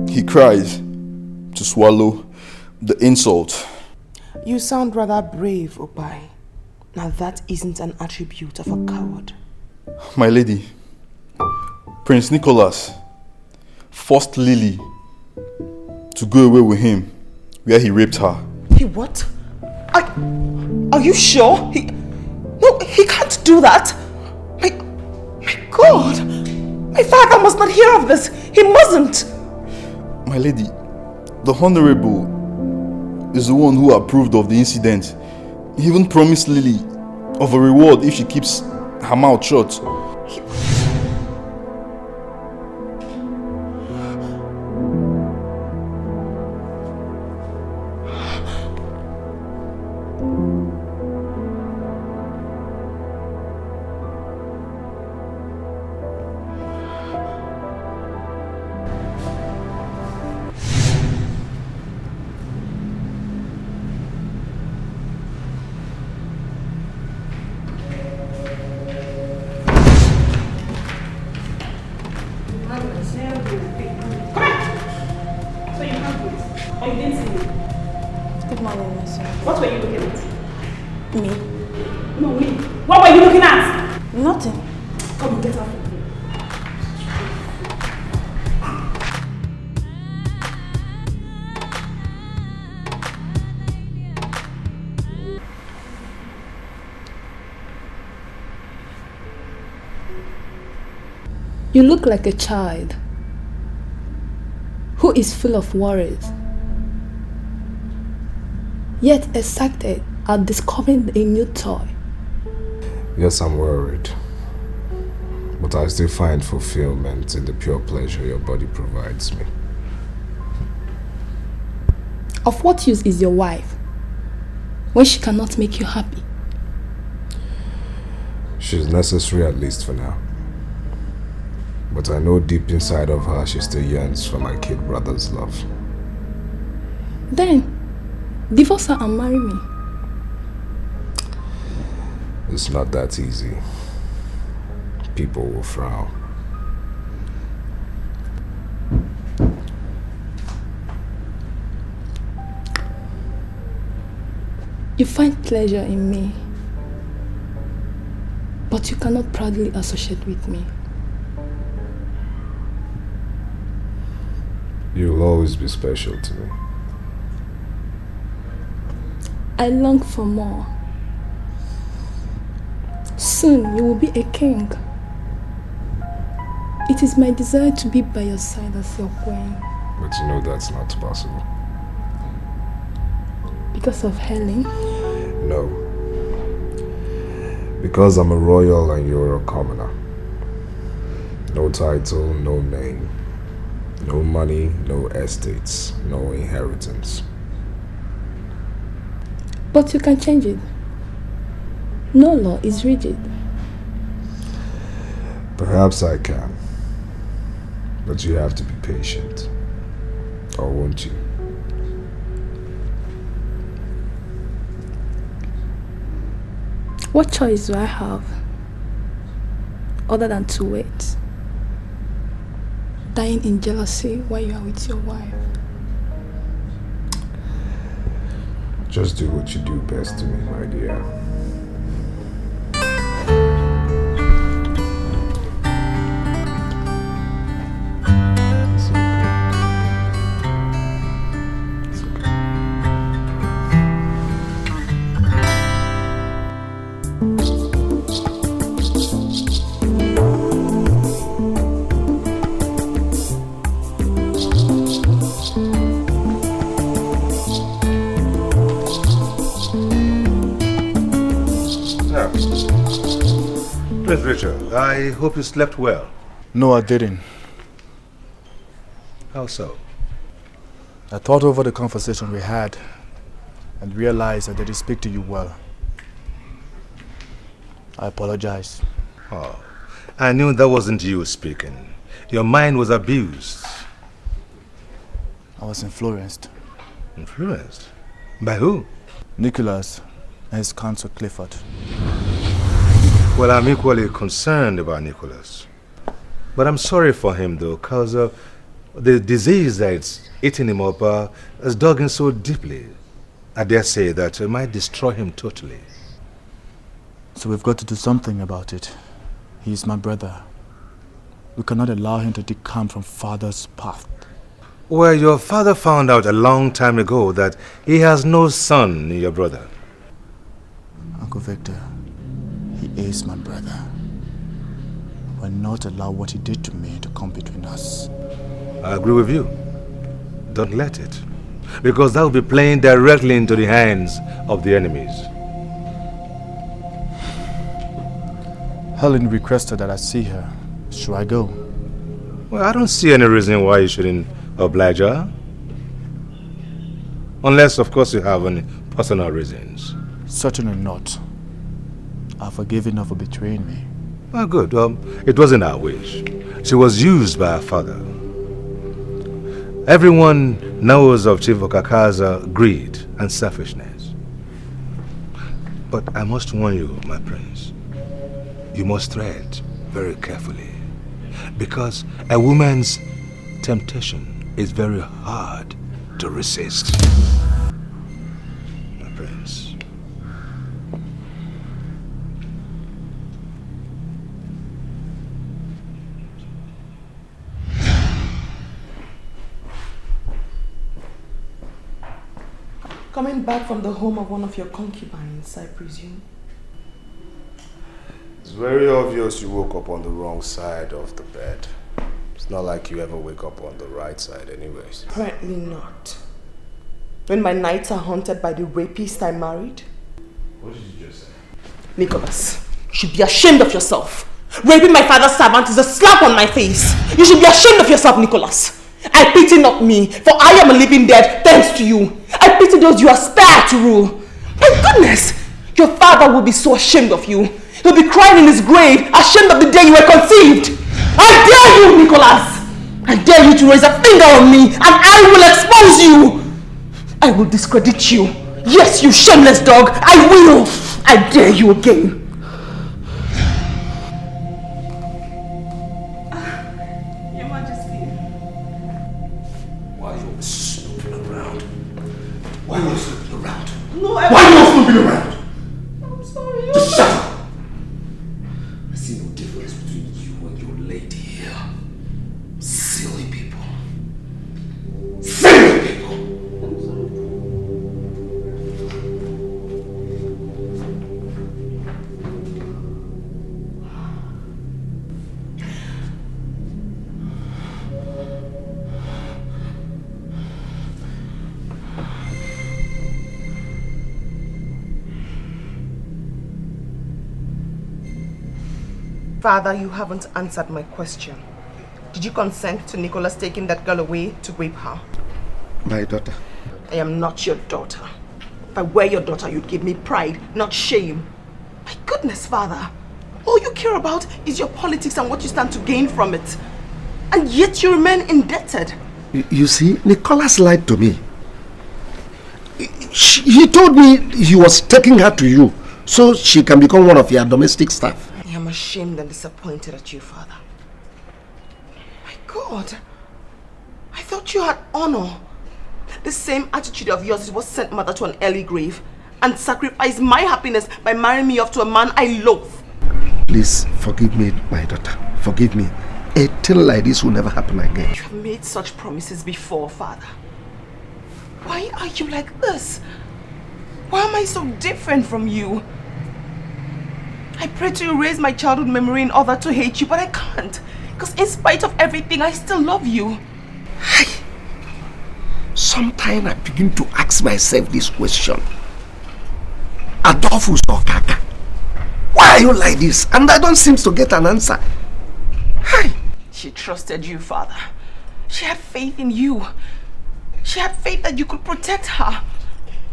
he cries to swallow the insult. You sound rather brave, Opai. Now that isn't an attribute of a coward. My lady, Prince Nicholas forced Lily to go away with him where he raped her. He what? Are you sure? No, he can't do that. My God. My father must not hear of this. He mustn't. My lady, the Honorable is the one who approved of the incident. He even promised Lily of a reward if she keeps her mouth shut. You look like a child who is full of worries, yet excited at discovering a new toy. Yes, I'm worried. But I still find fulfillment in the pure pleasure your body provides me. Of what use is your wife when she cannot make you happy? She's necessary, at least for now. But I know deep inside of her she still yearns for my kid brother's love. Then, divorce her and marry me. It's not that easy. People will frown. You find pleasure in me, but you cannot proudly associate with me. You'll always be special to me. I long for more. Soon you will be a king. It is my desire to be by your side as your queen. But you know that's not possible. Because of Helen? No. Because I'm a royal and you're a commoner. No title, no name. No money, no estates, no inheritance. But you can change it. No law is rigid. Perhaps I can. But you have to be patient. Or won't you? What choice do I have other than to wait? Dying in jealousy while you are with your wife. Just do what you do best to me, my dear. Richard, I hope you slept well. No, I didn't. How so? I thought over the conversation we had and realized I didn't speak to you well. I apologize. Oh, I knew that wasn't you speaking. Your mind was abused. I was influenced. Influenced? By who? Nicholas and his counsel Clifford. Well, I'm equally concerned about Nicholas. But I'm sorry for him, though, because the disease that's eating him up has dug in so deeply. I dare say that it might destroy him totally. So we've got to do something about it. He is my brother. We cannot allow him to decamp from father's path. Well, your father found out a long time ago that he has no son in your brother. Uncle Victor, he is my brother. We'll not allow what he did to me to come between us. I agree with you. Don't let it. Because that will be playing directly into the hands of the enemies. Helen requested that I see her. Should I go? Well, I don't see any reason why you shouldn't oblige her. Unless, of course, you have any personal reasons. Certainly not. I've forgiven her for betraying me. Oh, good. It wasn't our wish. She was used by her father. Everyone knows of Chief Okaka's greed and selfishness. But I must warn you, my prince. You must tread very carefully. Because a woman's temptation is very hard to resist. My prince. Coming back from the home of one of your concubines, I presume. It's very obvious you woke up on the wrong side of the bed. It's not like you ever wake up on the right side anyways. Apparently not. When my nights are haunted by the rapist I married. What did you just say? Nicholas, you should be ashamed of yourself. Raping my father's servant is a slap on my face. You should be ashamed of yourself, Nicholas. I pity not me, for I am a living dead thanks to you. I pity those you aspire to rule. My goodness, your father will be so ashamed of you. He'll be crying in his grave, ashamed of the day you were conceived. I dare you, Nicholas. I dare you to raise a finger on me, and I will expose you. I will discredit you. Yes, you shameless dog. I will. I dare you again. Your Majesty. Why are you snooping around? Why are you snooping around? No, Why are you snooping around? I'm sorry. Just shut up! I see no difference between you and your lady here. Silly people. Silly people! Father, you haven't answered my question. Did you consent to Nicholas taking that girl away to rape her? My daughter. I am not your daughter. If I were your daughter, you'd give me pride, not shame. My goodness, Father. All you care about is your politics and what you stand to gain from it. And yet you remain indebted. You see, Nicholas lied to me. He told me he was taking her to you so she can become one of your domestic staff. I am ashamed and disappointed at you, Father. My God. I thought you had honor. The same attitude of yours is what sent mother to an early grave and sacrificed my happiness by marrying me off to a man I loathe. Please forgive me, my daughter. Forgive me. A thing like this will never happen again. You have made such promises before, Father. Why are you like this? Why am I so different from you? I pray to erase my childhood memory in order to hate you, but I can't. Because in spite of everything, I still love you. Sometimes I begin to ask myself this question. Adolphus or Kaka? Why are you like this? And I don't seem to get an answer. She trusted you, Father. She had faith in you. She had faith that you could protect her.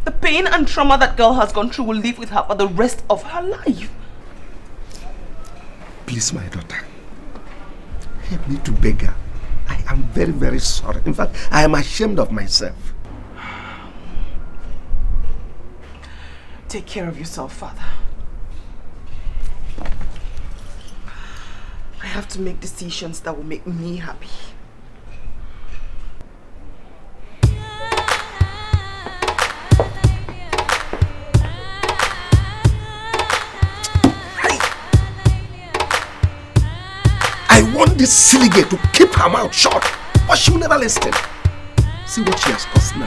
The pain and trauma that girl has gone through will live with her for the rest of her life. Please, my daughter, help me to beg her. I am very, very sorry. In fact, I am ashamed of myself. Take care of yourself, Father. I have to make decisions that will make me happy. I want this silly girl to keep her mouth shut, but she will never listen. See what she has caused now.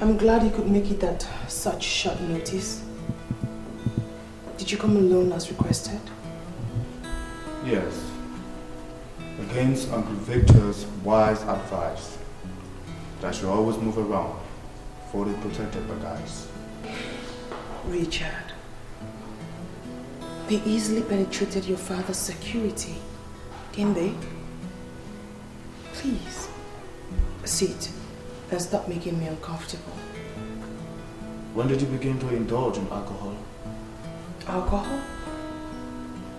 I'm glad you could make it at such short notice. Did you come alone as requested? Yes. Against Uncle Victor's wise advice that should always move around, fully protected by guys. Richard, they easily penetrated your father's security, didn't they? Please, sit and stop making me uncomfortable. When did you begin to indulge in alcohol? Alcohol?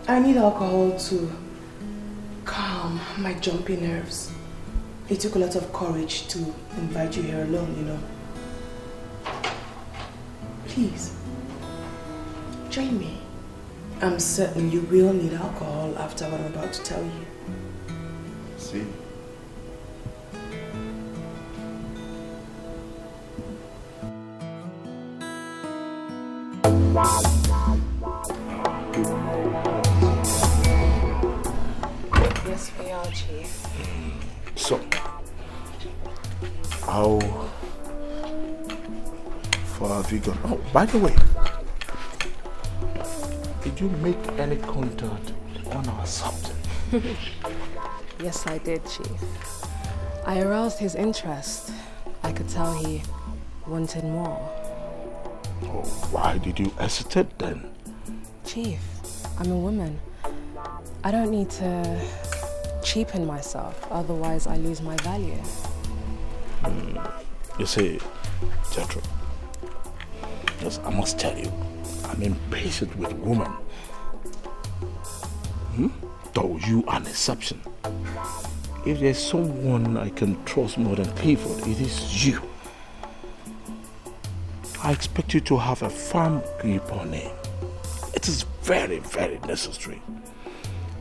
I need alcohol to calm my jumpy nerves. It took a lot of courage to invite you here alone, you know. Please, join me. I'm certain you will need alcohol after what I'm about to tell you. See? Yes, we are, Chief. So, how far have you gone? Oh, by the way, did you make any contact on our subject? Yes, I did, Chief. I aroused his interest. I could tell he wanted more. Oh, why did you hesitate then? Chief, I'm a woman. I don't need to cheapen myself, otherwise I lose my value. You see, Jethro, yes, I must tell you, I'm impatient with women. Though you are an exception. If there's someone I can trust more than Clifford, it is you. I expect you to have a firm grip on him. It is very, very necessary.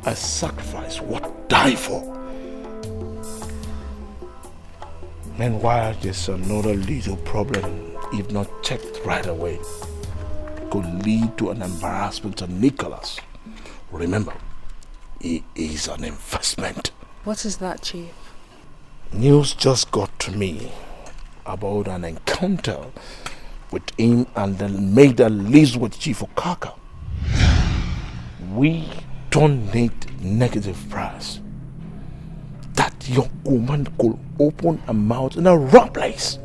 A sacrifice worth dying for. Meanwhile, there's another little problem, if not checked right away. Could lead to an embarrassment to Nicholas. Remember, he is an investment. What is that, Chief? News just got to me about an encounter with him and the maid that lives with Chief Okaka. We don't need negative press. That young woman could open her mouth in a wrong place.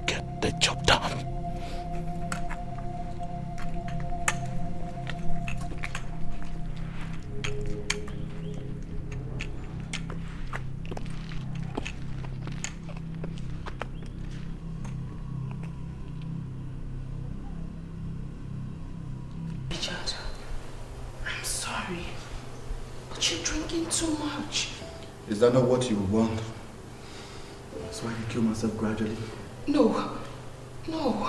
Get the job done. sorry. But you're drinking too much. Is that not what you want? So I can kill myself gradually? No. No.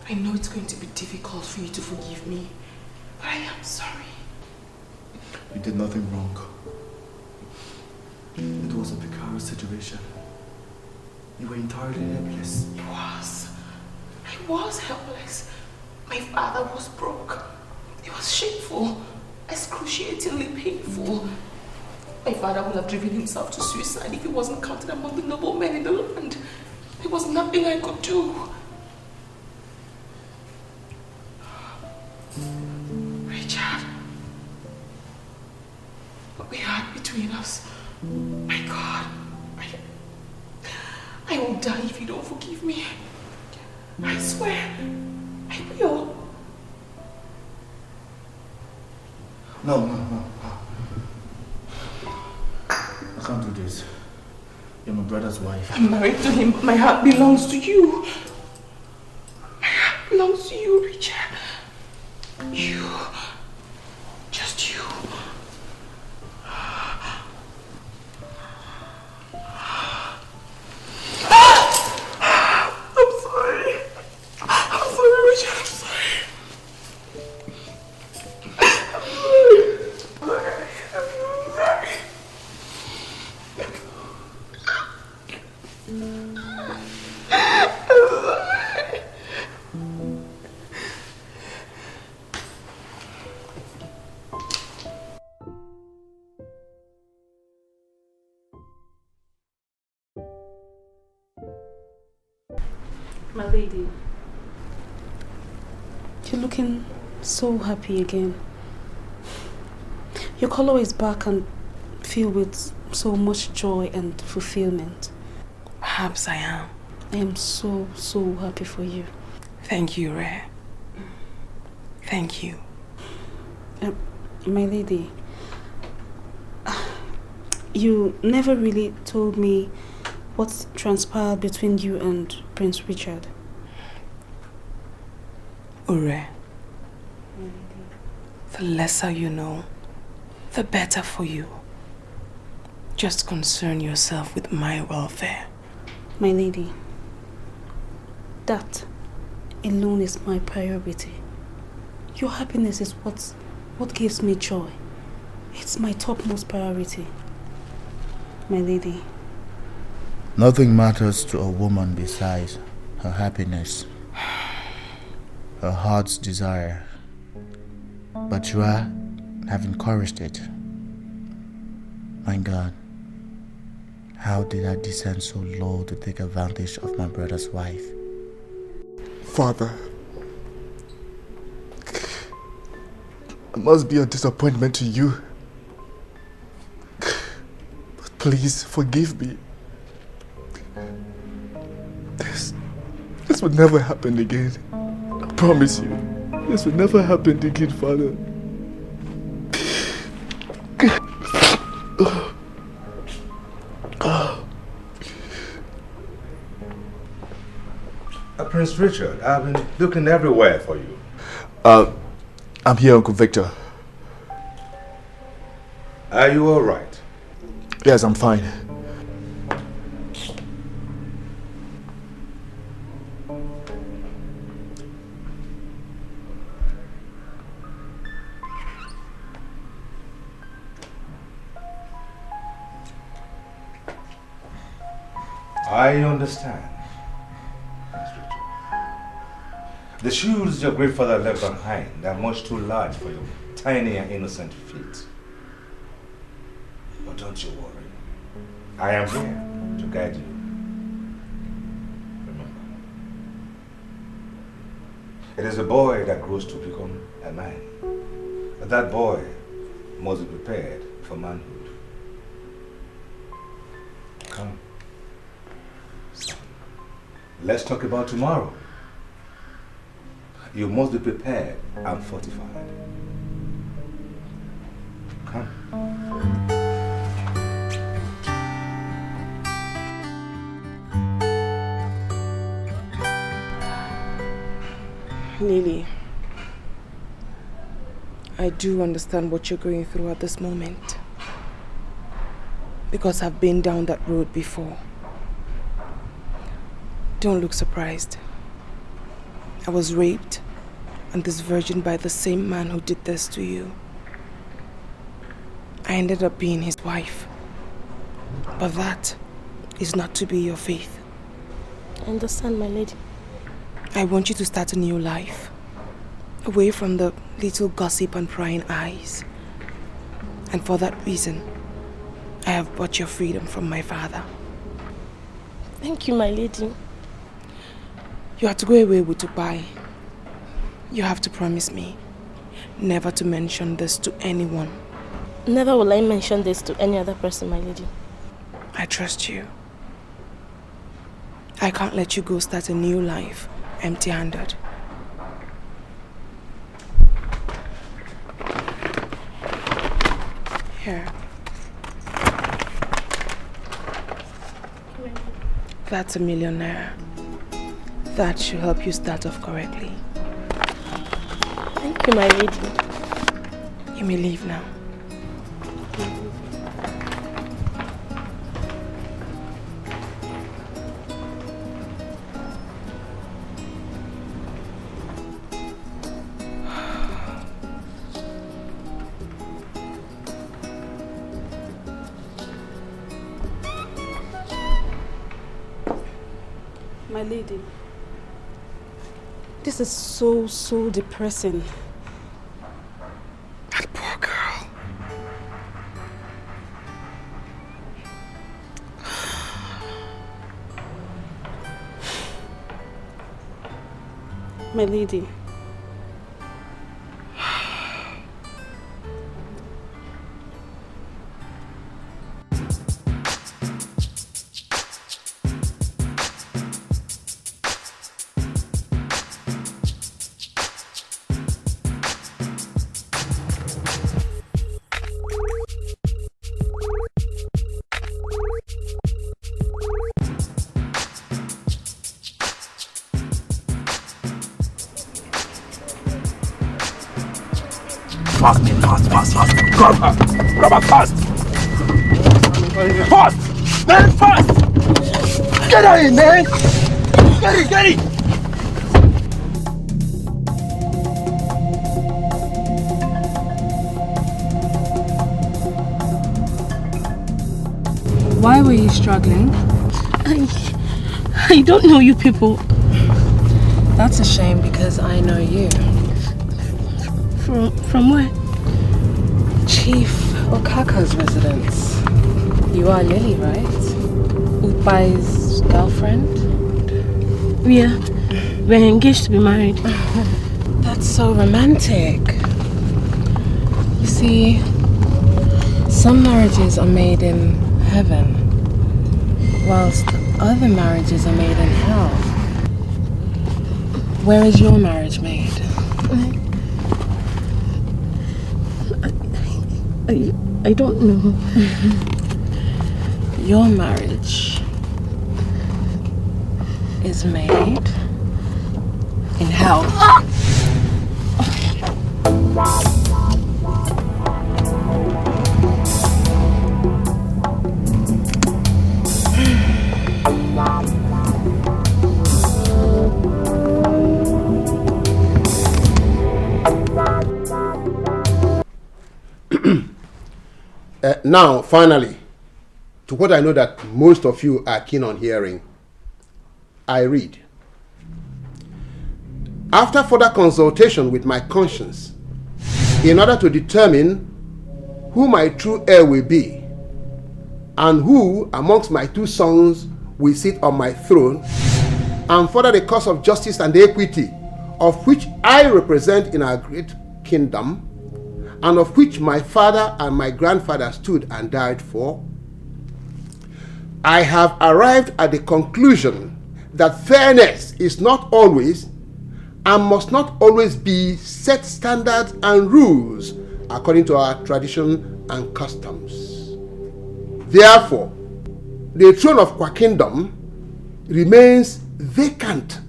I know it's going to be difficult for you to forgive me. But I am sorry. You did nothing wrong. It was a precarious situation. You were entirely helpless. I was helpless. My father was broke. It was shameful, excruciatingly painful. My father would have driven himself to suicide if he wasn't counted among the noble men in the land. There was nothing I could do. Richard, what we had between us, my God, I will die if you don't forgive me. I swear, I will. No. I can't do this. You're my brother's wife. I'm married to him, but my heart belongs to you. My heart belongs to you, Richard. You. Just you. I'm sorry. I'm sorry, Richard. I'm sorry. I'm sorry. I'm sorry. My lady, you're looking so happy again. Your color is back and filled with so much joy and fulfillment. Perhaps I am. I am so happy for you. Thank you, Rare. Thank you. My lady, you never really told me what transpired between you and Prince Richard. Ure, the lesser you know, the better for you. Just concern yourself with my welfare. My lady, that alone is my priority. Your happiness is what gives me joy. It's my topmost priority. My lady. Nothing matters to a woman besides her happiness, her heart's desire. But you have encouraged it. My God, how did I descend so low to take advantage of my brother's wife? Father, it must be a disappointment to you. But please forgive me. This would never happen again. I promise you. This would never happen again, Father. Prince Richard, I've been looking everywhere for you. I'm here, Uncle Victor. Are you all right? Yes, I'm fine. I understand. The shoes your grandfather left behind are much too large for your tiny and innocent feet. But don't you worry. I am here to guide you. Remember, it is a boy that grows to become a man. That boy must be prepared for manhood. Come. Son, let's talk about tomorrow. You must be prepared and fortified. Come. Lily, I do understand what you're going through at this moment. Because I've been down that road before. Don't look surprised. I was raped and this virgin by the same man who did this to you. I ended up being his wife. But that is not to be your faith. I understand, my lady. I want you to start a new life. Away from the little gossip and prying eyes. And for that reason, I have bought your freedom from my father. Thank you, my lady. You have to go away with Dubai. You have to promise me never to mention this to anyone. Never will I mention this to any other person, my lady. I trust you. I can't let you go start a new life empty-handed. Here. That's $1 million. That should help you start off correctly. Thank you, my lady. You may leave now. My lady, this is so depressing. That poor girl. My lady, Fast, man, fast. Grab her fast. Fast, man, fast. Get her in, man. Get it. why were you struggling? I don't know you people. That's a shame because I know you. From where? Chief Okaka's residence. You are Lily, right? Ukbai's girlfriend? Yeah, we're engaged to be married. That's so romantic. You see, some marriages are made in heaven, whilst other marriages are made in hell. Where is your marriage made? I don't know. Your marriage is made in hell. Now, finally, to what I know that most of you are keen on hearing, I read. After further consultation with my conscience, in order to determine who my true heir will be, and who amongst my 2 sons will sit on my throne, and further the cause of justice and equity, of which I represent in our great kingdom, and of which my father and my grandfather stood and died for, I have arrived at the conclusion that fairness is not always and must not always be set standards and rules according to our tradition and customs. Therefore, the throne of Kwa Kingdom remains vacant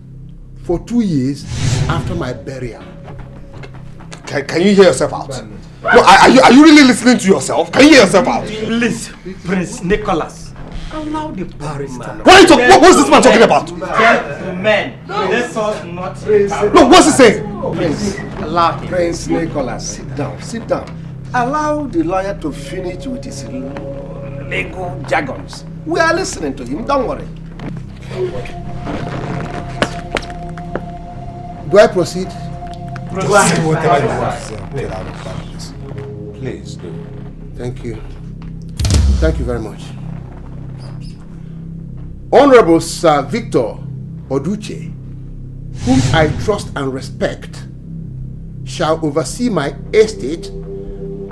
for 2 years after my burial. Can you hear yourself out? No, are you really listening to yourself? Can you hear yourself out? Please, Prince Nicholas, allow the barrister. What's this man talking about? Gentlemen, let us not. No, what's he saying? Prince Nicholas, sit down, sit down. Allow the lawyer to finish with his legal jargons. We are listening to him, don't worry. Do I proceed? Proceed whatever you want to say. Get out of practice. Please do. Thank you. Thank you very much. Honorable Sir Victor Oduche, whom I trust and respect, shall oversee my estate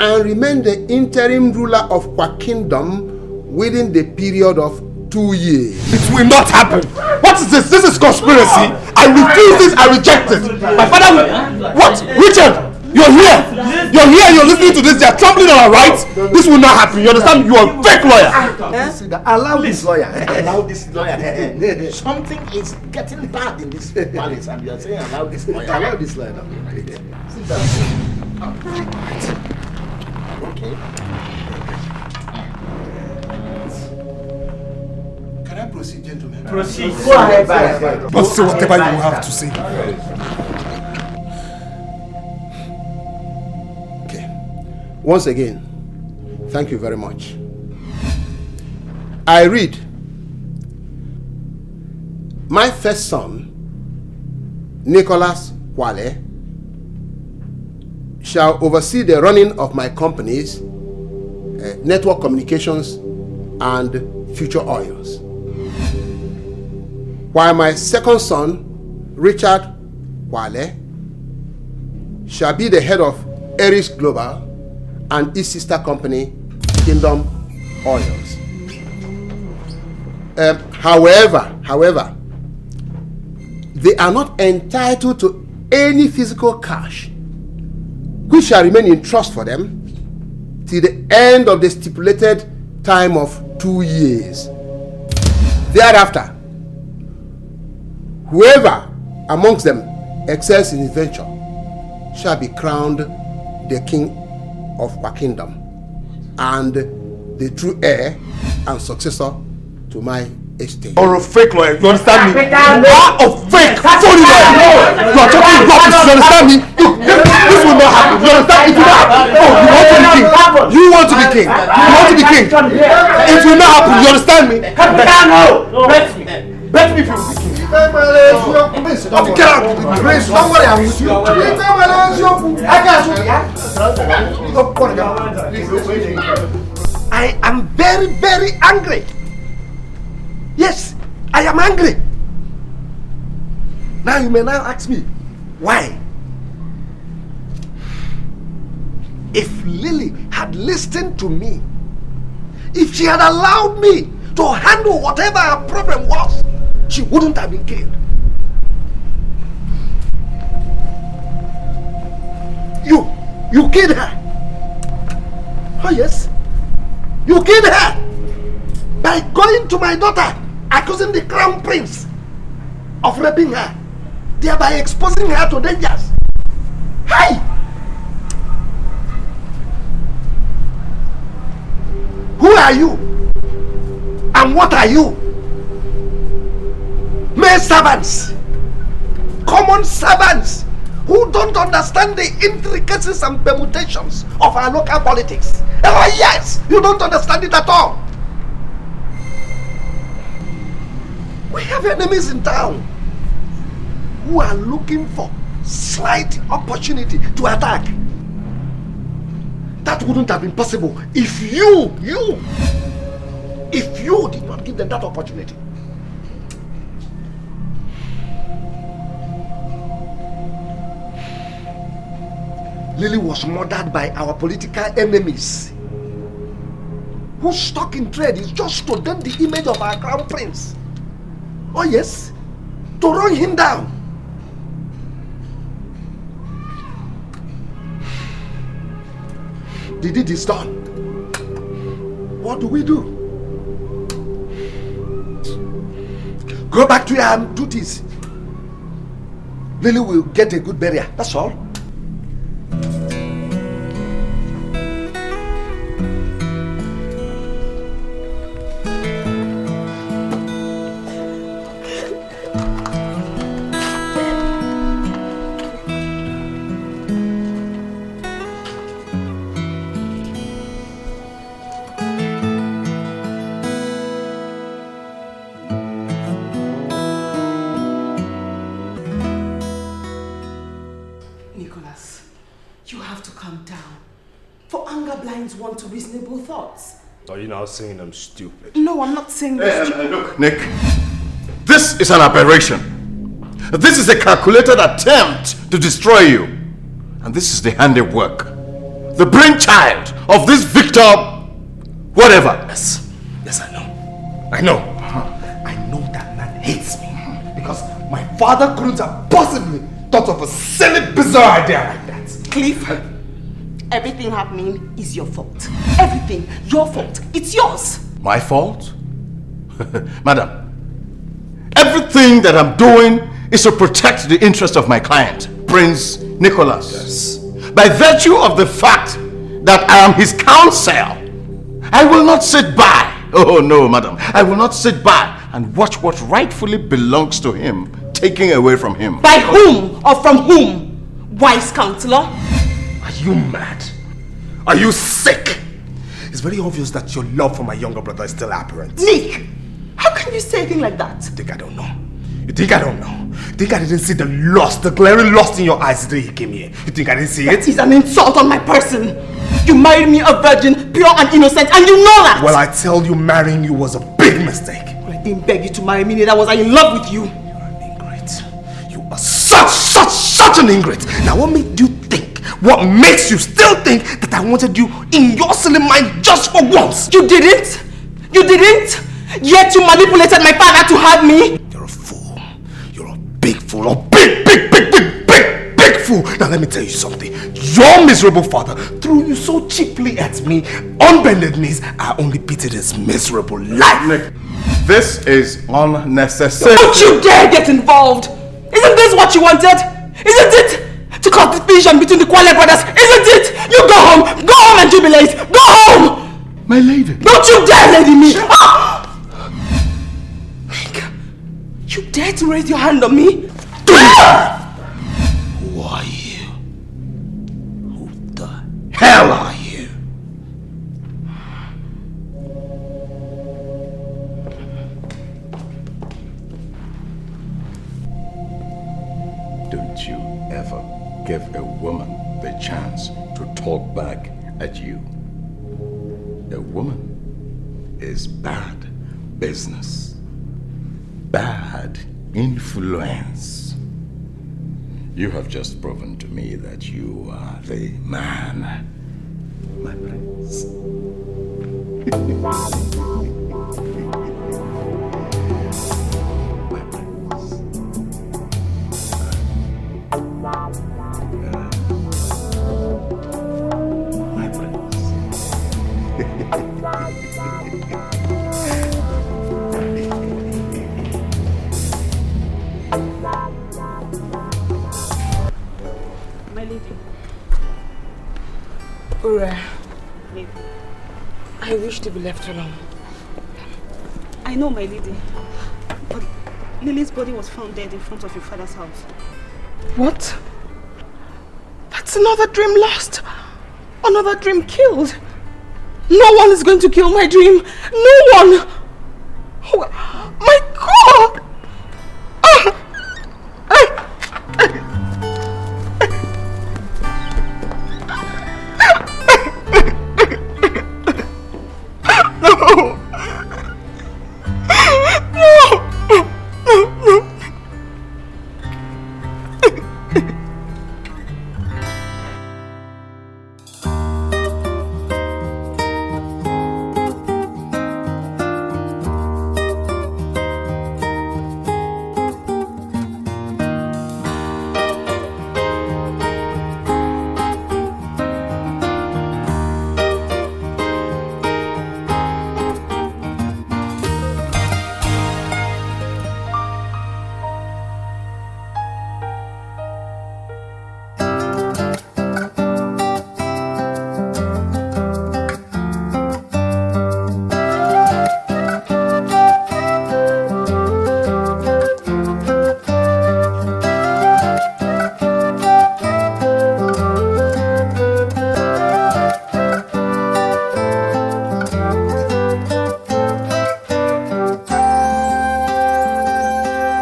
and remain the interim ruler of Kwa Kingdom within the period of 2 years. It will not happen. What is this? This is conspiracy. I refuse this. I reject it. My father will... What? Richard! You're here. You're here. You're listening to this. They're trampling on our rights. This will not happen. You understand? You are a fake lawyer. Allow this lawyer. Allow this lawyer. Something is getting bad in this palace, and you are saying allow this lawyer. Allow this lawyer. Sit down. Okay. Can I proceed, gentlemen? Proceed. Go ahead. But say whatever you have to say. Once again, thank you very much. I read, my first son, Nicholas Wale, shall oversee the running of my companies, network communications, and future oils. While my second son, Richard Wale, shall be the head of Aries Global and its sister company, Kingdom Oils. However, they are not entitled to any physical cash, which shall remain in trust for them till the end of the stipulated time of 2 years. Thereafter, whoever amongst them excels in his venture shall be crowned the king of our kingdom and the true heir and successor to my estate. Or a fake lawyer, you understand me? You are a fake phony lawyer. You are talking rubbish, you understand me? This will not happen, you understand? It will not happen. Oh, you want to be king. You want to be king. You want to be king. It will not happen, you understand me? Bet me if you will be king. Get out! Prince, don't worry, I'm with you. I am very, very angry. Yes, I am angry. Now you may now ask me, why? If Lily had listened to me, if she had allowed me to handle whatever her problem was, she wouldn't have been killed. You killed her. Oh yes, you killed her by going to my daughter, accusing the crown prince of raping her, thereby exposing her to dangers. Hey! Who are you? And what are you? Mere servants, common servants who don't understand the intricacies and permutations of our local politics. Oh yes, you don't understand it at all. We have enemies in town who are looking for slight opportunity to attack. That wouldn't have been possible if you did not give them that opportunity. Lily was murdered by our political enemies, whose stock in trade is just to dent the image of our crown prince. Oh yes, to run him down. The deed is done. What do we do? Go back to your duties. Lily will get a good burial, that's all. calm down. For anger blinds one to reasonable thoughts. Are you now saying I'm stupid? No, I'm not saying this. Look, Nick, this is an aberration. This is a calculated attempt to destroy you. And this is the handiwork, the brainchild of this Victor, whatever. Yes, I know. I know. I know that man hates me because my father couldn't have possibly thought of a silly, bizarre idea like that. Cliff, everything happening is your fault. Everything, your fault. It's yours. My fault? Madam, everything that I'm doing is to protect the interest of my client, Prince Nicholas. Yes. By virtue of the fact that I am his counsel, I will not sit by. Oh no, madam. I will not sit by and watch what rightfully belongs to him taken away from him. By whom or from whom? Wise counselor? Are you mad? Are you sick? It's very obvious that your love for my younger brother is still apparent. Nick, how can you say a thing like that? You think I don't know? You think I don't know? You think I didn't see the lust, the glaring lust in your eyes the day he came here? You think I didn't see it? That is an insult on my person. You married me a virgin, pure and innocent, and you know that! Well, I tell you, marrying you was a big mistake. Well, I didn't beg you to marry me, neither was I in love with you. You're an ingrate. You are such an ingrate. Now what made you think? What makes you still think that I wanted you in your silly mind just for once? You didn't? You didn't? Yet you manipulated my father to have me? You're a fool. You're a big fool. A big fool. Now let me tell you something. Your miserable father threw you so cheaply at me. On bended knees, I only pitied his miserable life. Nick, this is unnecessary. Don't you dare get involved! Isn't this what you wanted? Isn't it? To cause division between the Kwale brothers, isn't it? You go home! Go home and jubilate! Go home! My lady. Don't you dare lady me! Nick, you dare to raise your hand on me? Who are you? Who the hell are you? Don't you ever give a woman the chance to talk back at you. A woman is bad business, bad influence. You have just proven to me that you are the man, my prince. My lady. Ura, I wish to be left alone. I know, my lady. But Lily's body was found dead in front of your father's house. What? That's another dream lost. Another dream killed. No one is going to kill my dream. No one. Oh, my God!